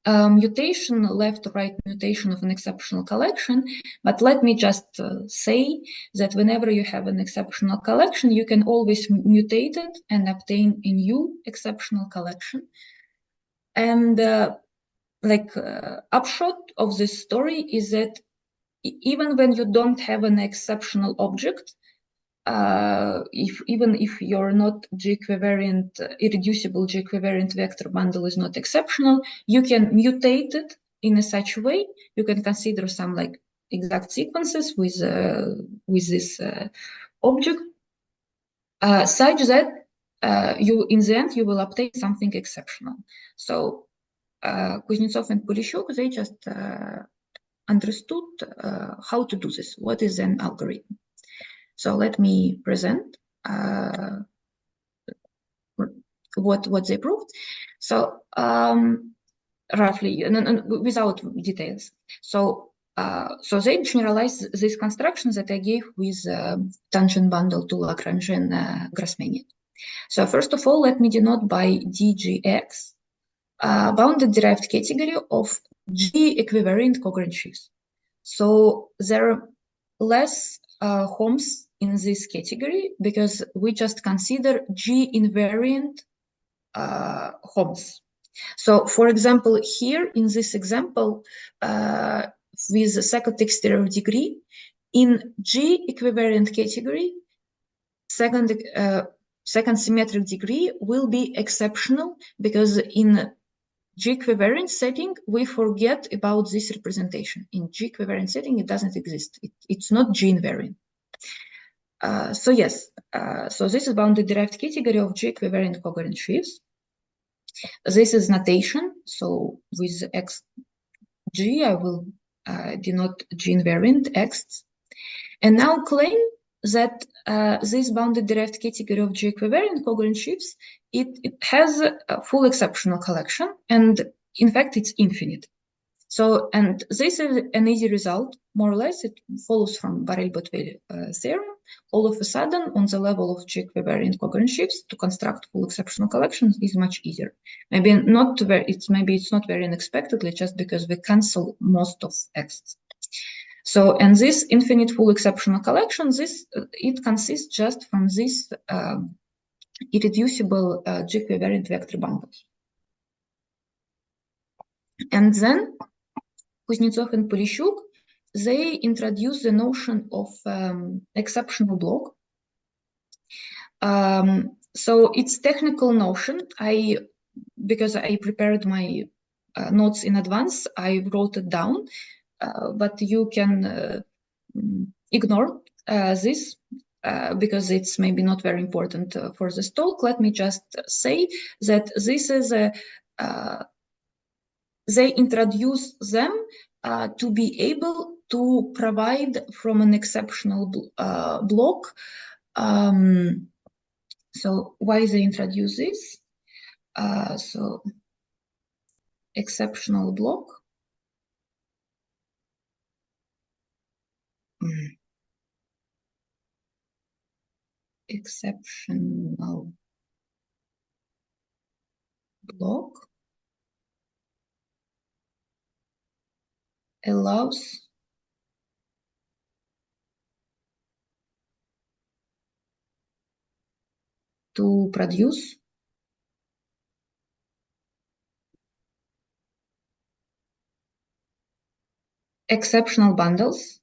mutation, left-right mutation of an exceptional collection, but let me just say that whenever you have an exceptional collection, you can always mutate it and obtain a new exceptional collection. And upshot of this story is that even when you don't have an exceptional object, even if you're not G-equivariant, irreducible G-equivariant vector bundle is not exceptional, you can mutate it in such a way. You can consider some exact sequences with this object, such that you in the end you will obtain something exceptional. So Kuznetsov and Polishuk, they just understood how to do this. What is an algorithm? So let me present what they proved. So roughly, without details. So they generalized this construction that I gave with tangent bundle to Lagrangian Grassmannian. So first of all, let me denote by DGX bounded derived category of G-equivariant congruent sheaves. So there are less homes in this category because we just consider G-invariant homes. So for example, here in this example, with the second exterior degree, in G-equivariant category, second symmetric degree will be exceptional because in G-equivariant setting, we forget about this representation. In G-equivariant setting, it doesn't exist. It's not G-invariant. So yes, so this is bounded derived category of G equivariant covariant sheaves. This is notation. So with XG, I will denote G invariant X. And now claim that this bounded derived category of G equivariant covariant sheaves, it has a full exceptional collection, and in fact, it's infinite. So, and this is an easy result, more or less. It follows from Borel-Botteville theorem. All of a sudden, on the level of G equivariant covariant sheaves, to construct full exceptional collections is much easier. Maybe it's not very unexpectedly, just because we cancel most of X. So, and this infinite full exceptional collection, it consists just from this irreducible G equivariant vector bundles. And then Kuznetsov and Polishuk, they introduce the notion of exceptional block. So it's technical notion. Because I prepared my notes in advance, I wrote it down, but you can ignore this because it's maybe not very important for this talk. Let me just say that this is they introduce them to be able to provide from an exceptional block. So why they introduce this? So exceptional block. Exceptional block allows to produce exceptional bundles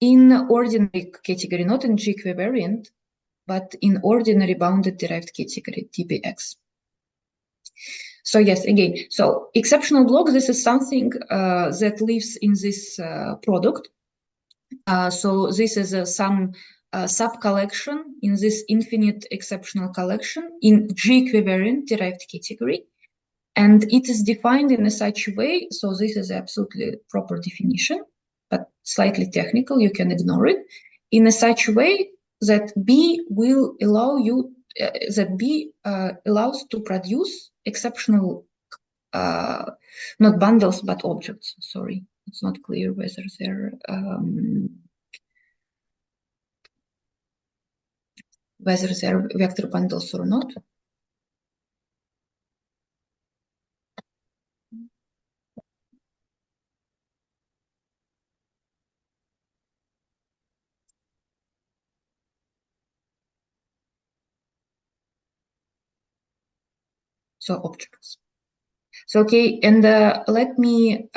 in ordinary category, not in G equivariant, but in ordinary bounded derived category, TBX. So yes, again, so exceptional block, this is something that lives in this product. So this is some sub-collection in this infinite exceptional collection in G equivariant derived category. And it is defined in such a way, so this is absolutely proper definition, but slightly technical, you can ignore it, in such a way that B will allow you, that B allows to produce exceptional, not bundles, but objects. Sorry, it's not clear whether they're, vector bundles or not. So objects. So, okay, and let me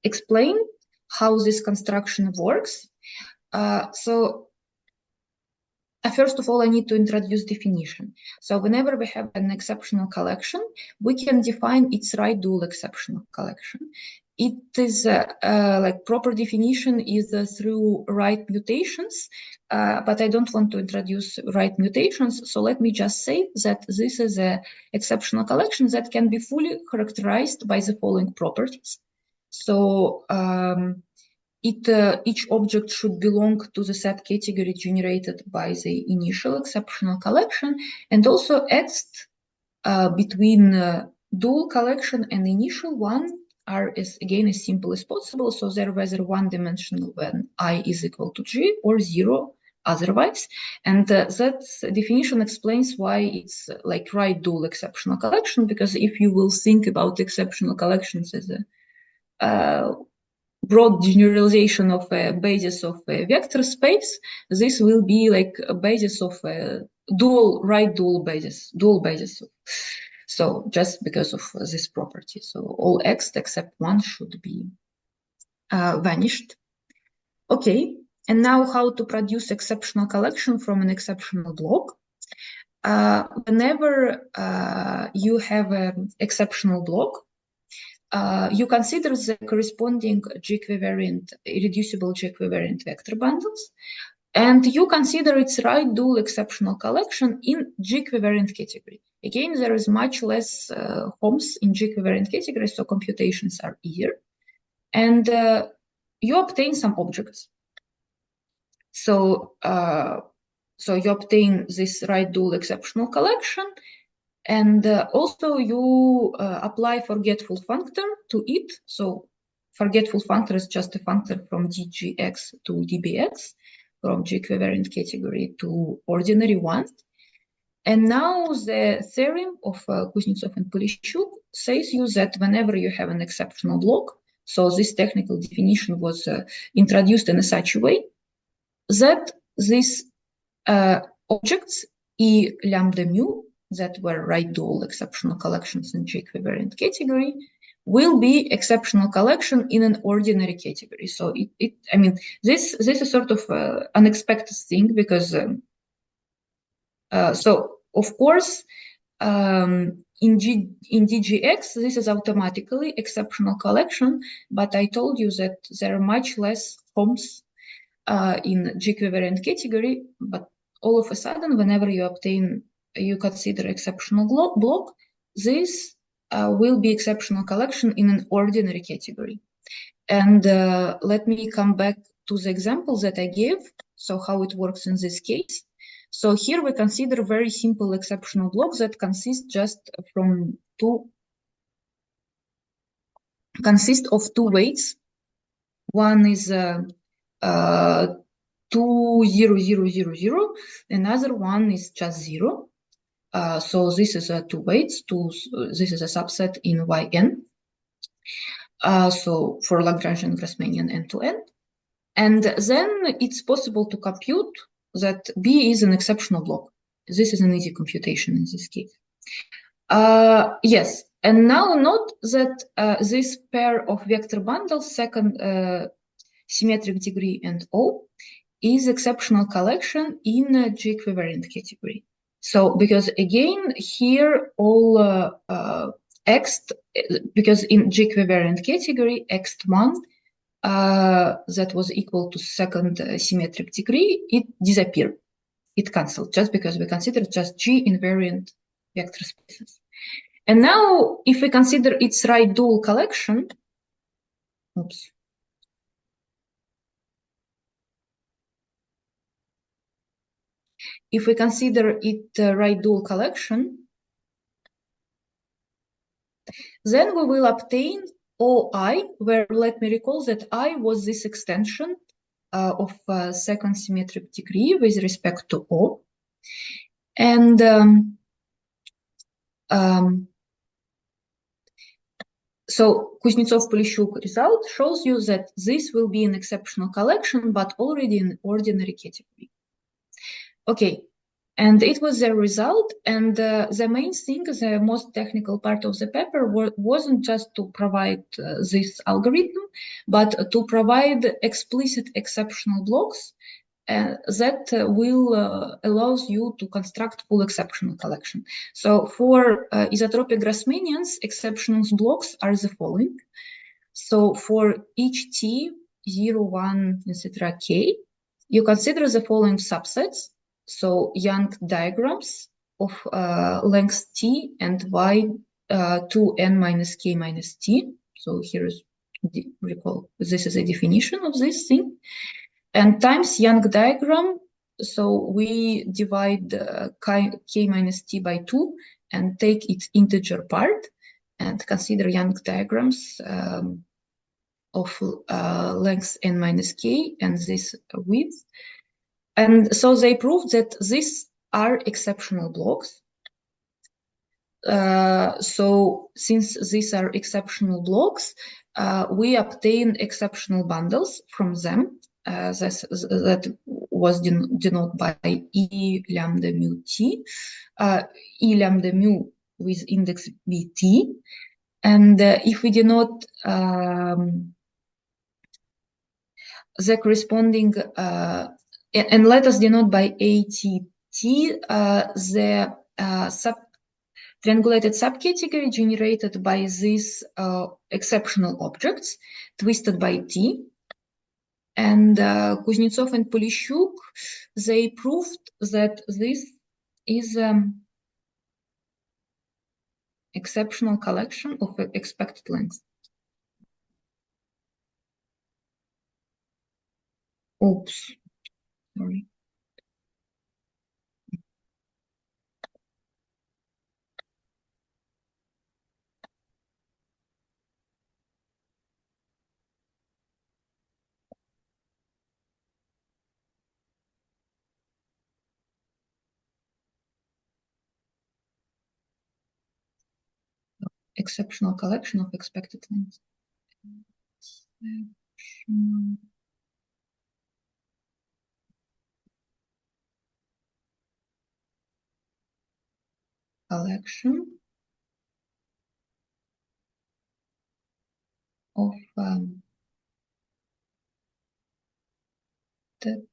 explain how this construction works. So first of all, I need to introduce definition. So whenever we have an exceptional collection, we can define its right dual exceptional collection. It is like proper definition is through right mutations, but I don't want to introduce right mutations. So let me just say that this is an exceptional collection that can be fully characterized by the following properties. So each object should belong to the subcategory generated by the initial exceptional collection, and also X between dual collection and initial one are as simple as possible. So they're whether one-dimensional when I is equal to G or zero otherwise. And that definition explains why it's like right dual exceptional collection, because if you will think about exceptional collections as a broad generalization of a basis of a vector space, this will be like a basis of a dual basis. So just because of this property, so all X except one should be vanished. Okay, and now how to produce exceptional collection from an exceptional block? whenever you have an exceptional block, you consider the corresponding G-equivariant, irreducible G-equivariant vector bundles, and you consider its right dual exceptional collection in G-equivariant category. Again, there is much less Homs in G-equivariant category, so computations are easier. And you obtain some objects. So, so you obtain this right dual exceptional collection, and also you apply forgetful functor to it. So forgetful functor is just a functor from dgx to dbx, from G-equivariant category to ordinary one. And now the theorem of Kuznetsov and Polishchuk says you that whenever you have an exceptional block, so this technical definition was introduced in such a way that these objects E lambda mu that were right dual exceptional collections in G-equivariant category will be exceptional collection in an ordinary category. So I mean, this is sort of unexpected thing because so of course in DGX this is automatically exceptional collection, but I told you that there are much less Homs in G-equivariant category, but all of a sudden, whenever you consider exceptional block, this will be exceptional collection in an ordinary category. And let me come back to the example that I gave, so how it works in this case. So here we consider very simple exceptional block that consists of two weights. One is 2, 0, 0, 0, 0. Another one is just 0. So this is two weights. This is a subset in Yn. So for Lagrangian Grassmannian n-to-n. And then it's possible to compute that B is an exceptional block. This is an easy computation in this case. Yes, and now note that this pair of vector bundles, second symmetric degree and O, is exceptional collection in G-equivariant category. So because again here all because in G-equivariant category X1 that was equal to second symmetric degree, it disappeared, it cancelled, just because we consider just G-invariant vector spaces. And now if we consider its right dual collection, oops. If we consider it right dual collection, then we will obtain OI, where let me recall that I was this extension of second symmetric degree with respect to O. And so Kuznetsov-Polishchuk result shows you that this will be an exceptional collection, but already in ordinary category. Okay, and it was the result, and the main thing, the most technical part of the paper wasn't just to provide this algorithm, but to provide explicit exceptional blocks that will allows you to construct full exceptional collection. So for isotropic Grassmannians, exceptional blocks are the following. So for each T, 0, 1, etc. K, you consider the following subsets. So Young diagrams of length T and Y to n minus K minus T. So here's, recall, this is a definition of this thing. And times Young diagram, so we divide K minus T by 2 and take its integer part and consider Young diagrams of length n minus K and this width. And so they proved that these are exceptional blocks. So since these are exceptional blocks, we obtain exceptional bundles from them. That was denoted by E lambda mu T, E lambda mu with index BT. And if we denote the corresponding and let us denote by AT T, the triangulated subcategory generated by these exceptional objects twisted by T. And Kuznetsov and Polishuk, they proved that this is exceptional collection of expected length. Oops, sorry. Exceptional collection of expected length. Exceptional collection of that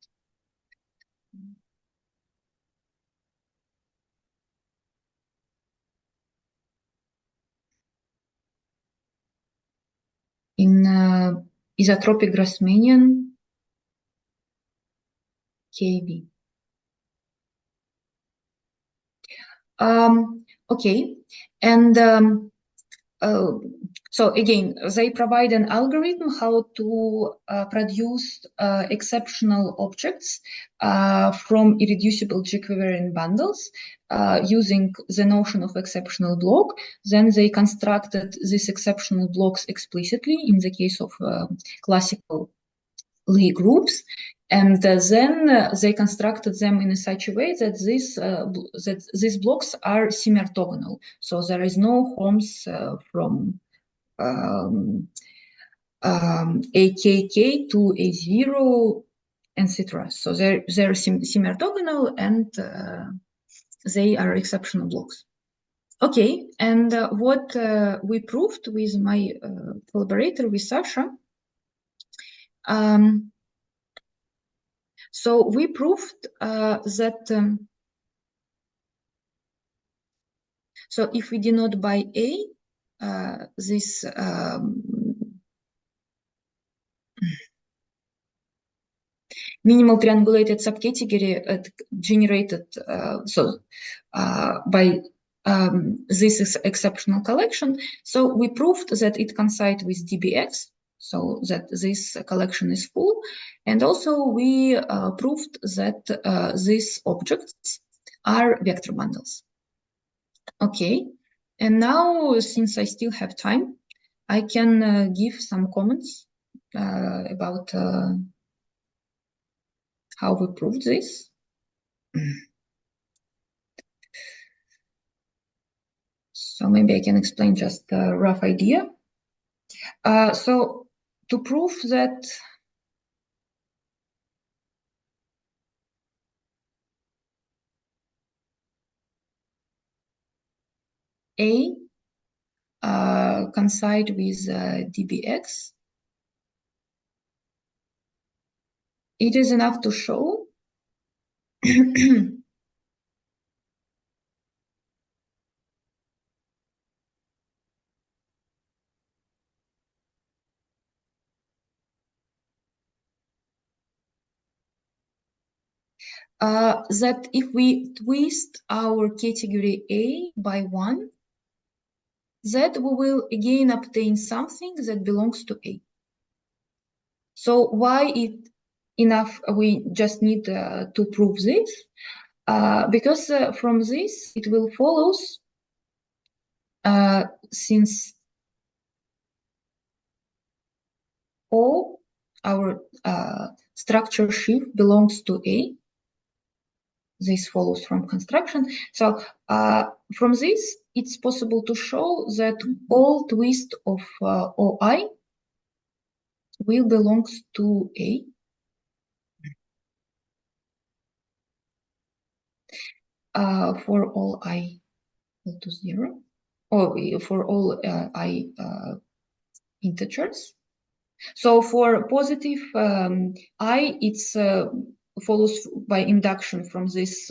in isotropic Grassmannian KV. Okay, and so again, they provide an algorithm how to produce exceptional objects from irreducible G-covariant bundles using the notion of exceptional block. Then they constructed these exceptional blocks explicitly in the case of classical Lie groups. And then they constructed them in such a way that these blocks are semi-orthogonal. So there is no Holmes from AKK to A0, etc. So they're semi-orthogonal and they are exceptional blocks. Okay, and what we proved with my collaborator, with Sasha, so we proved that so if we denote by A, this minimal triangulated subcategory generated by this is exceptional collection. So we proved that it coincides with DBX, so that this collection is full. And also we proved that these objects are vector bundles. Okay, and now since I still have time, I can give some comments about how we proved this. So maybe I can explain just a rough idea. So to prove that A coincide with DBX, it is enough to show that if we twist our category A by 1, that we will again obtain something that belongs to A. So why it enough? We just need to prove this, because from this it will follows, since O, our structure sheaf, belongs to A, this follows from construction. So from this, it's possible to show that all twist of OI will belongs to A. For all I equal to 0, or for all I integers. So for positive I, it's follows by induction from this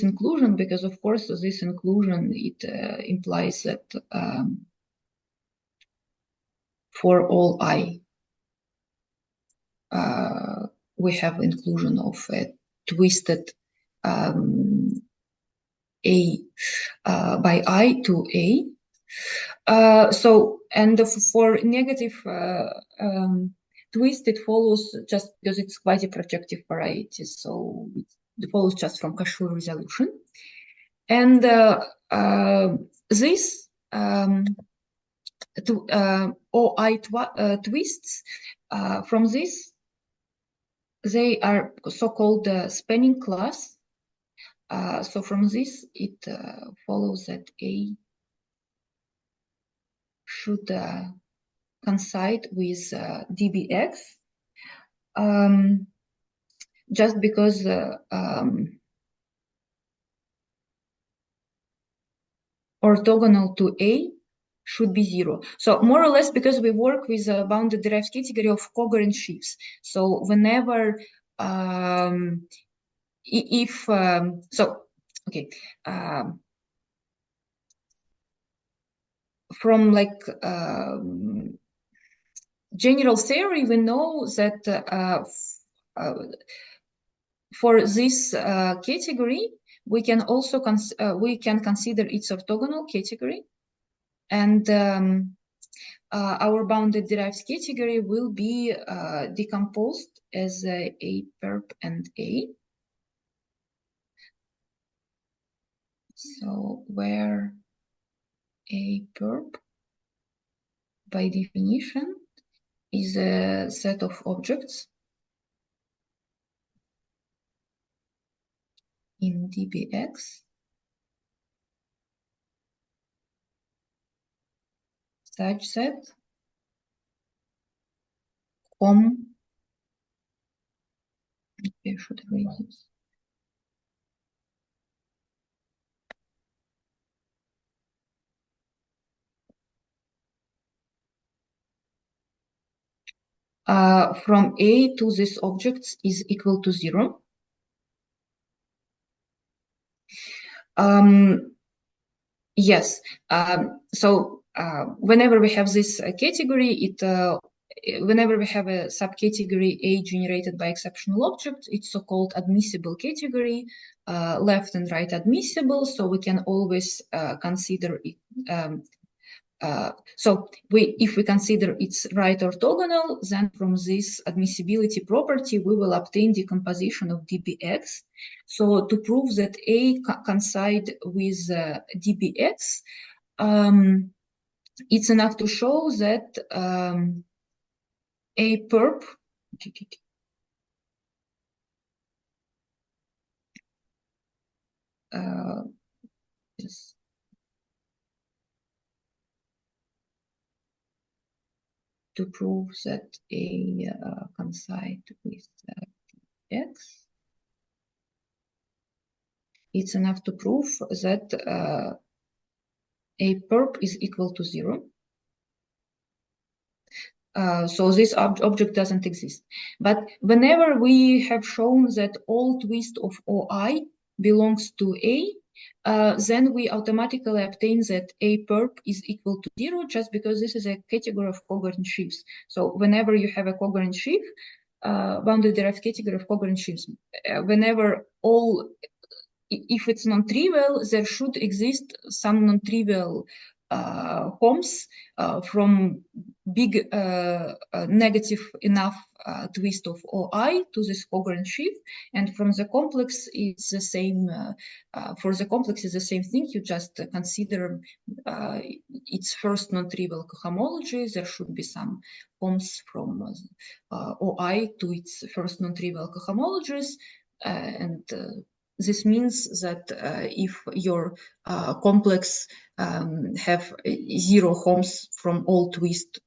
inclusion, because of course this inclusion, it implies that for all I we have inclusion of a twisted A by I to A. So, and for negative twist, it follows just because it's quasi-projective varieties, so it follows just from Cauchy resolution. And this OI twists from this, they are so-called spanning class. So from this, it follows that A should coincide with DBX, just because orthogonal to A should be 0. So more or less, because we work with a bounded derived category of covariant sheaves. So whenever from like general theory, we know that for this category, we can also consider its orthogonal category, and our bounded derived category will be decomposed as A perp and A. So where A perp, by definition, is a set of objects in DBX such that I should read this. From A to these objects is equal to 0. Yes. So whenever we have this category, whenever we have a subcategory A generated by exceptional object, it's so-called admissible category, left and right admissible. So we can always consider it. If we consider its right orthogonal, then from this admissibility property, we will obtain decomposition of DBX. So to prove that A coincide with DBX, it's enough to show that A perp yes. To prove that A coincide with X, it's enough to prove that A perp is equal to 0. So this object doesn't exist. But whenever we have shown that all twist of OI belongs to A, then we automatically obtain that A perp is equal to 0, just because this is a category of covariant sheaves. So whenever you have a covariant sheaf, bounded derived category of covariant sheaves, whenever if it's non-trivial, there should exist some non-trivial Homs from big negative enough twist of OI to this covariant sheaf, and from the complex it's the same. For the complex is the same thing. You just consider its first non-trivial cohomology. There should be some Homs from OI to its first non-trivial cohomologies, and this means that if your complex have 0 Homs from all twist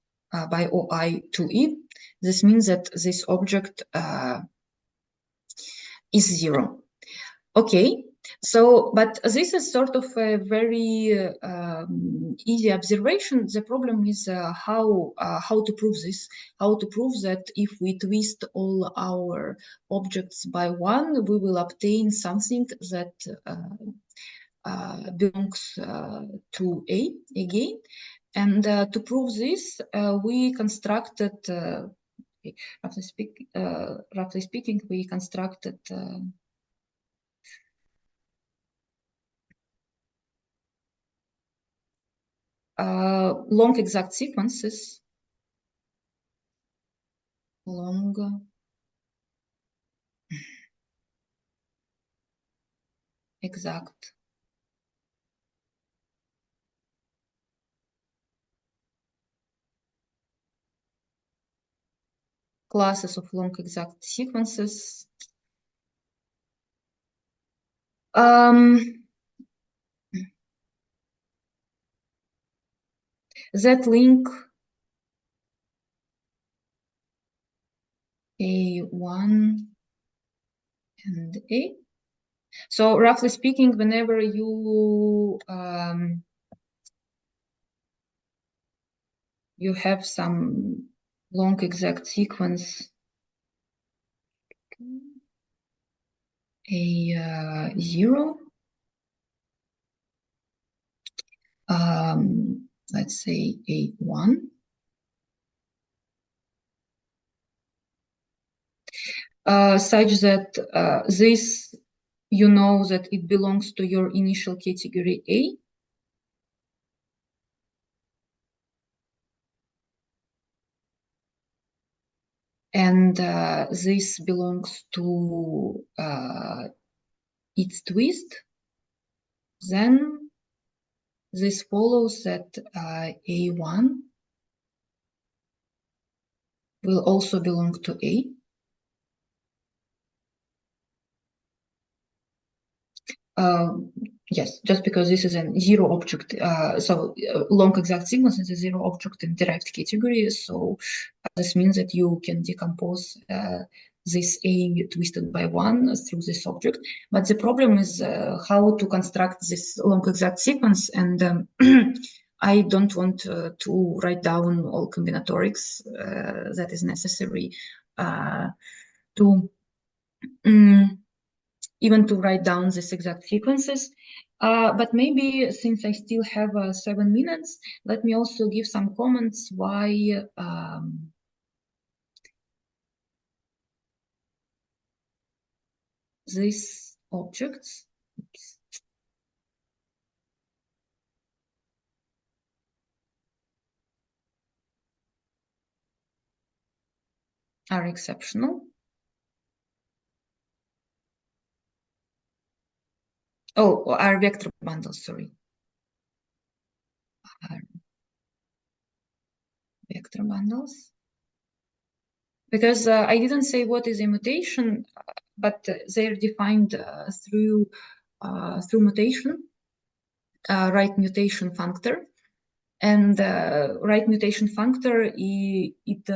by OI to E, this means that this object is 0. Okay, So, but this is sort of a very easy observation. The problem is how to prove this, how to prove that if we twist all our objects by one, we will obtain something that belongs to A again. And to prove this, we constructed, roughly speaking, we constructed long exact sequences, long exact classes of long exact sequences. That link A1 and A. So roughly speaking, whenever you have some long exact sequence A0, let's say A1, such that this, you know that it belongs to your initial category A. And this belongs to its twist. Then this follows that A1 will also belong to A. Yes, just because this is a zero object, so long exact sequence is a zero object in derived category. So this means that you can decompose this A twisted by one through this object. But the problem is how to construct this long exact sequence. And I don't want to write down all combinatorics that is necessary to even to write down these exact sequences. But maybe since I still have 7 minutes, let me also give some comments why these objects are exceptional. Oh, are vector bundles, sorry. Are vector bundles. Because I didn't say what is a mutation, but they're defined through mutation, right mutation functor. And right mutation functor, it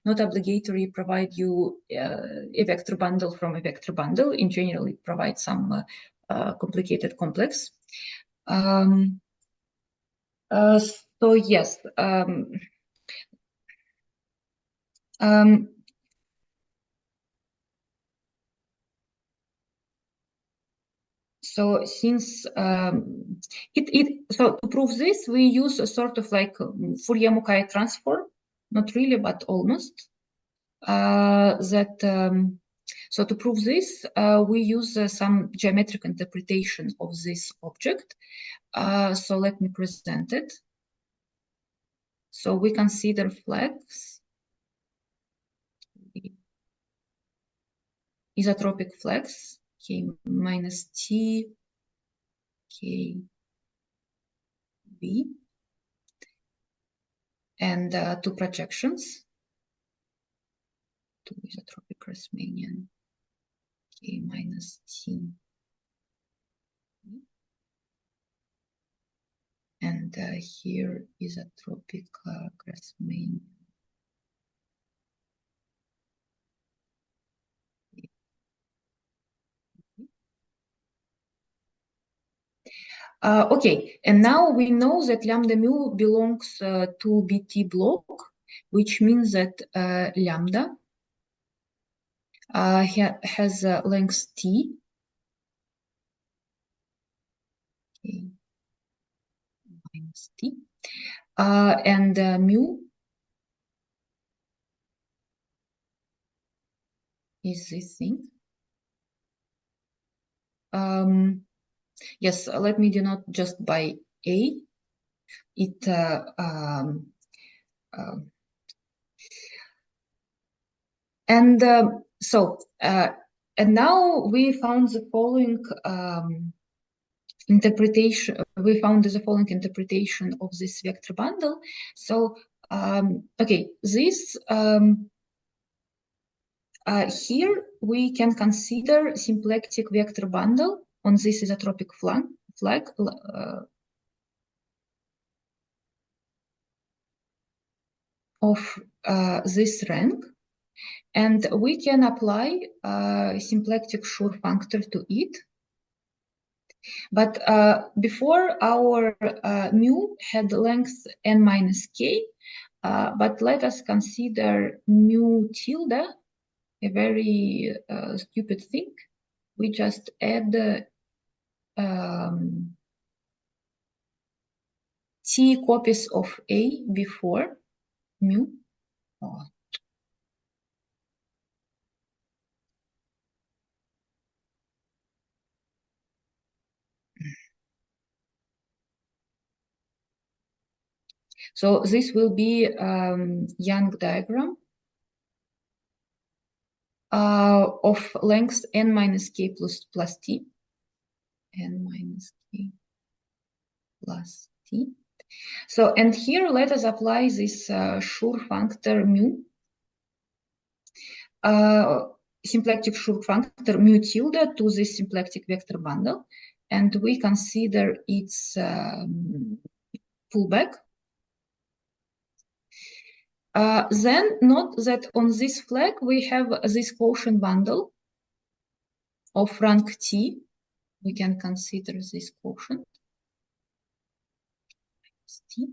not obligatory provide you a vector bundle from a vector bundle. In general, it provides some complicated complex. So yes. So since so to prove this, we use a sort of like Fourier-Mukai transform, not really, but almost. So to prove this, we use some geometric interpretation of this object. So let me present it. So we consider flags, isotropic flags, K minus T, K B, and two projections, two isotropic Grassmannian, K minus T, and here isotropic Grassmannian. Okay, and now we know that lambda mu belongs to BT block, which means that lambda has length t. Okay. Minus t. And mu is this thing. Yes, let me denote just by A. It and now we found the following interpretation. We found the following interpretation of this vector bundle. So okay, this here we can consider symplectic vector bundle on this isotropic flag of this rank, and we can apply symplectic Schur functor to it. But before our mu had length n minus k, but let us consider mu tilde a very stupid thing. We just add t copies of A before mu. Oh. So this will be Young diagram of length n minus k plus t, n minus k plus t. So, and here let us apply this Schur functor mu, symplectic Schur functor mu tilde to this symplectic vector bundle, and we consider its pullback. Then note that on this flag we have this quotient bundle of rank T. We can consider this quotient T.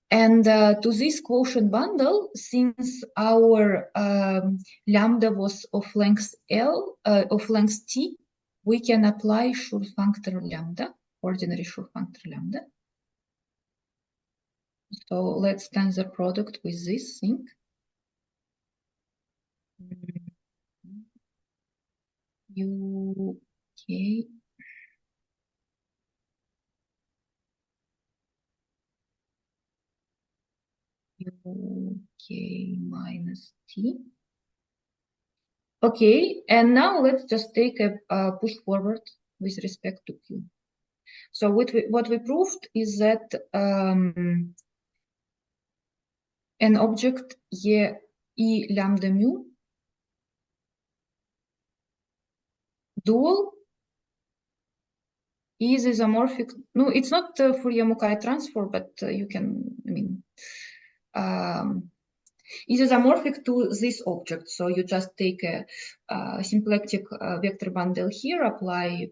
And to this quotient bundle, since our lambda was of length L, of length T, we can apply Schur functor lambda, ordinary Schur functor lambda. So let's tensor product with this thing. UK minus T. Okay, and now let's just take a push forward with respect to Q. So what we proved is that an object E lambda mu dual is isomorphic. No, it's not Fourier-Mukai transform, but you can, I mean, is isomorphic to this object. So you just take a symplectic vector bundle here, apply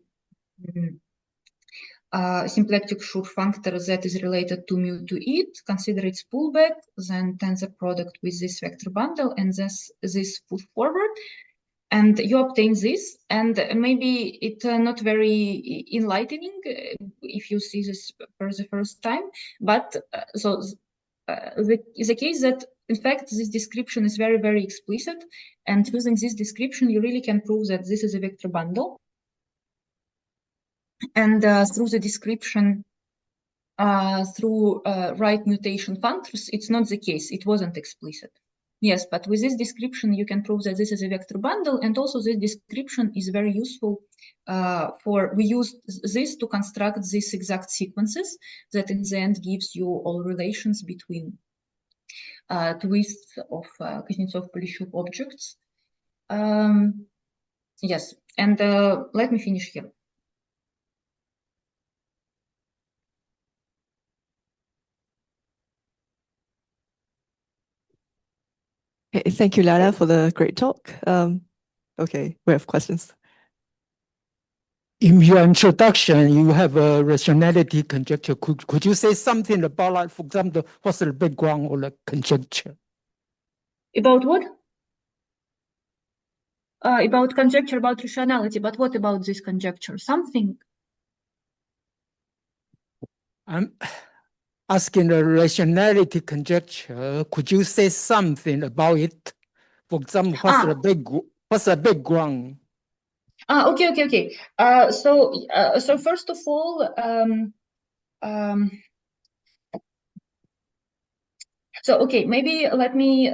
symplectic Schur functor that is related to mu to it, consider its pullback, then tensor product with this vector bundle, and this push forward, and you obtain this. And maybe it's not very enlightening if you see this for the first time, but so the case that in fact this description is very, very explicit, and using this description you really can prove that this is a vector bundle. And through the description, through right mutation functors, it's not the case. It wasn't explicit. Yes, but with this description, you can prove that this is a vector bundle. And also this description is very useful we use this to construct these exact sequences that in the end gives you all relations between twists of Kuznetsov-Polishchuk objects. Yes, and let me finish here. Okay, thank you, Lara, for the great talk. Okay, we have questions. In your introduction, you have a rationality conjecture. Could you say something about, like, for example, what's the background or the conjecture? About what? About conjecture, about rationality, but what about this conjecture? Something? I'm asking the rationality conjecture. Could you say something about it? For example, what's the background? Okay. So first of all, so okay, maybe let me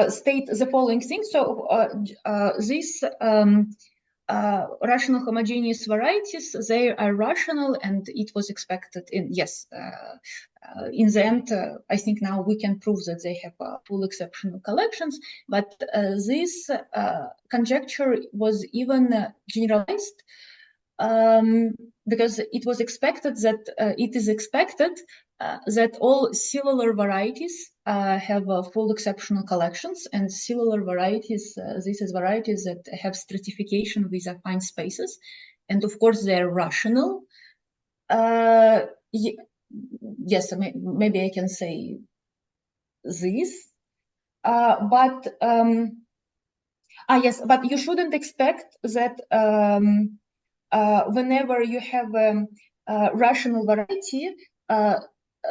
state the following thing. So this rational homogeneous varieties, they are rational, and it was expected in, yes, in the end, I think now we can prove that they have full exceptional collections, but this conjecture was even generalized because it was expected that it is expected that all cellular varieties have full exceptional collections, and cellular varieties, this is varieties that have stratification with affine spaces, and of course they're rational. Yes, maybe I can say this, but yes, but you shouldn't expect that whenever you have a rational variety,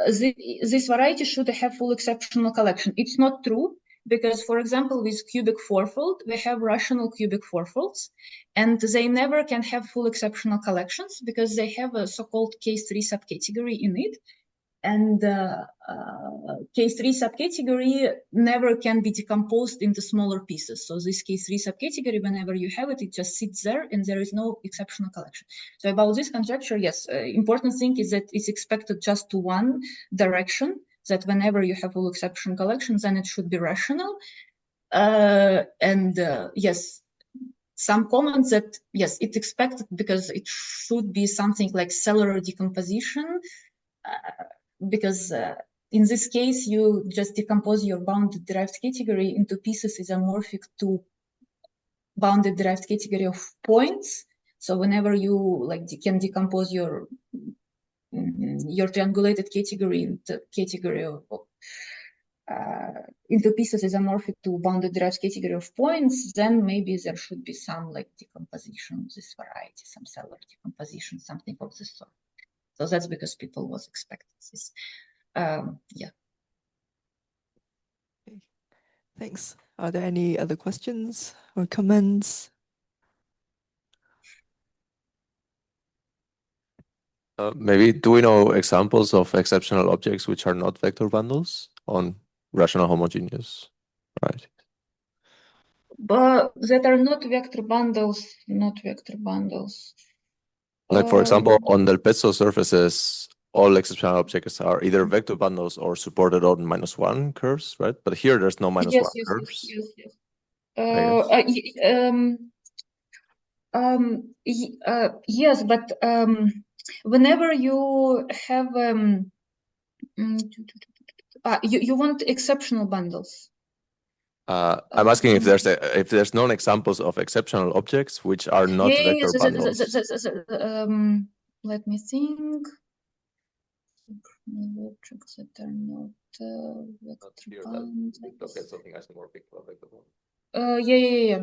this variety should have full exceptional collection. It's not true, because, for example, with cubic fourfold, we have rational cubic fourfolds, and they never can have full exceptional collections because they have a so-called case 3 subcategory in it. And case 3 subcategory never can be decomposed into smaller pieces. So this case 3 subcategory, whenever you have it, it just sits there and there is no exceptional collection. So about this conjecture, yes, important thing is that it's expected just to one direction, that whenever you have full exception collections, then it should be rational. Yes, some comments that, yes, it's expected because it should be something like cellular decomposition, because in this case, you just decompose your bounded derived category into pieces isomorphic to bounded derived category of points. So whenever you can decompose your triangulated category into category of into pieces isomorphic to bounded derived category of points, then maybe there should be some decomposition of this variety, some cellular decomposition, something of this sort. So that's because people was expecting this. Yeah. Okay. Thanks. Are there any other questions or comments? Maybe, do we know examples of exceptional objects which are not vector bundles on rational homogeneous varieties? But that are not vector bundles, Like, for example, on Del Pezzo surfaces, all exceptional objects are either vector bundles or supported on -1 curves, right? But here there's no -1 curves. Yes, but whenever you have you want exceptional bundles. I'm asking if there's known examples of exceptional objects which are not vector bundles. Let me think. Objects that are not vector bundles. Look at something isomorphic to a vector bundle. Yeah.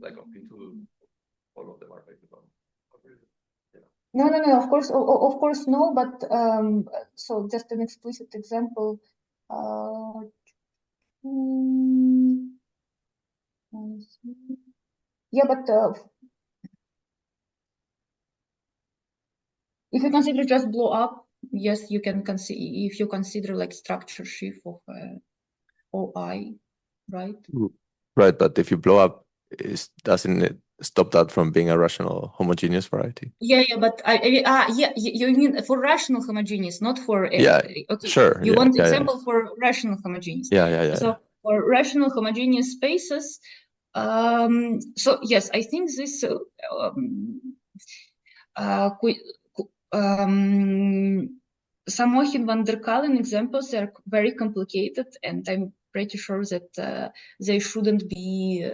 Like on P2, all of them are vector bundles. No. Of course, no. But so just an explicit example. Yeah, but if you consider just blow up, yes, you can consider. If you consider structure sheaf of OI, right? Right, but if you blow up, doesn't it stop that from being a rational homogeneous variety? Yeah, but you mean for rational homogeneous, not for okay. Sure. You want example for rational homogeneous. Yeah. So for rational homogeneous spaces, so yes, I think this Samohin van der Kallen examples are very complicated, and I'm pretty sure that they shouldn't be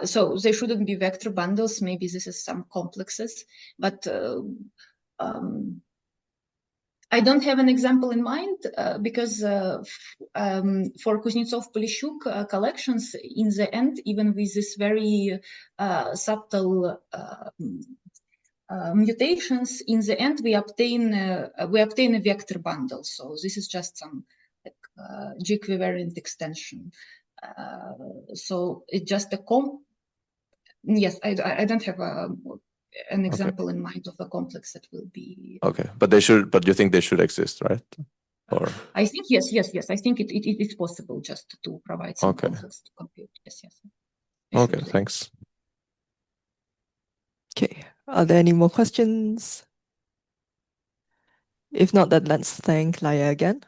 so they shouldn't be vector bundles. Maybe this is some complexes, but I don't have an example in mind because for Kuznetsov-Polishchuk collections, in the end, even with this very subtle mutations, in the end we obtain a vector bundle. So this is just some G-equivalent extension. So it's just a yes, I don't have an example in mind of a complex that will be okay, but they should, but you think they should exist, right? Or I think yes. I think it is possible just to provide some complex to compute. Yes. Okay, thanks. Okay, are there any more questions? If not, then let's thank Laia again.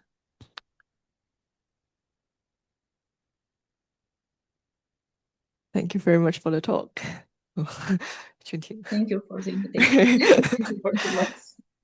Thank you very much for the talk. Thank you for the invitation. Thank you for the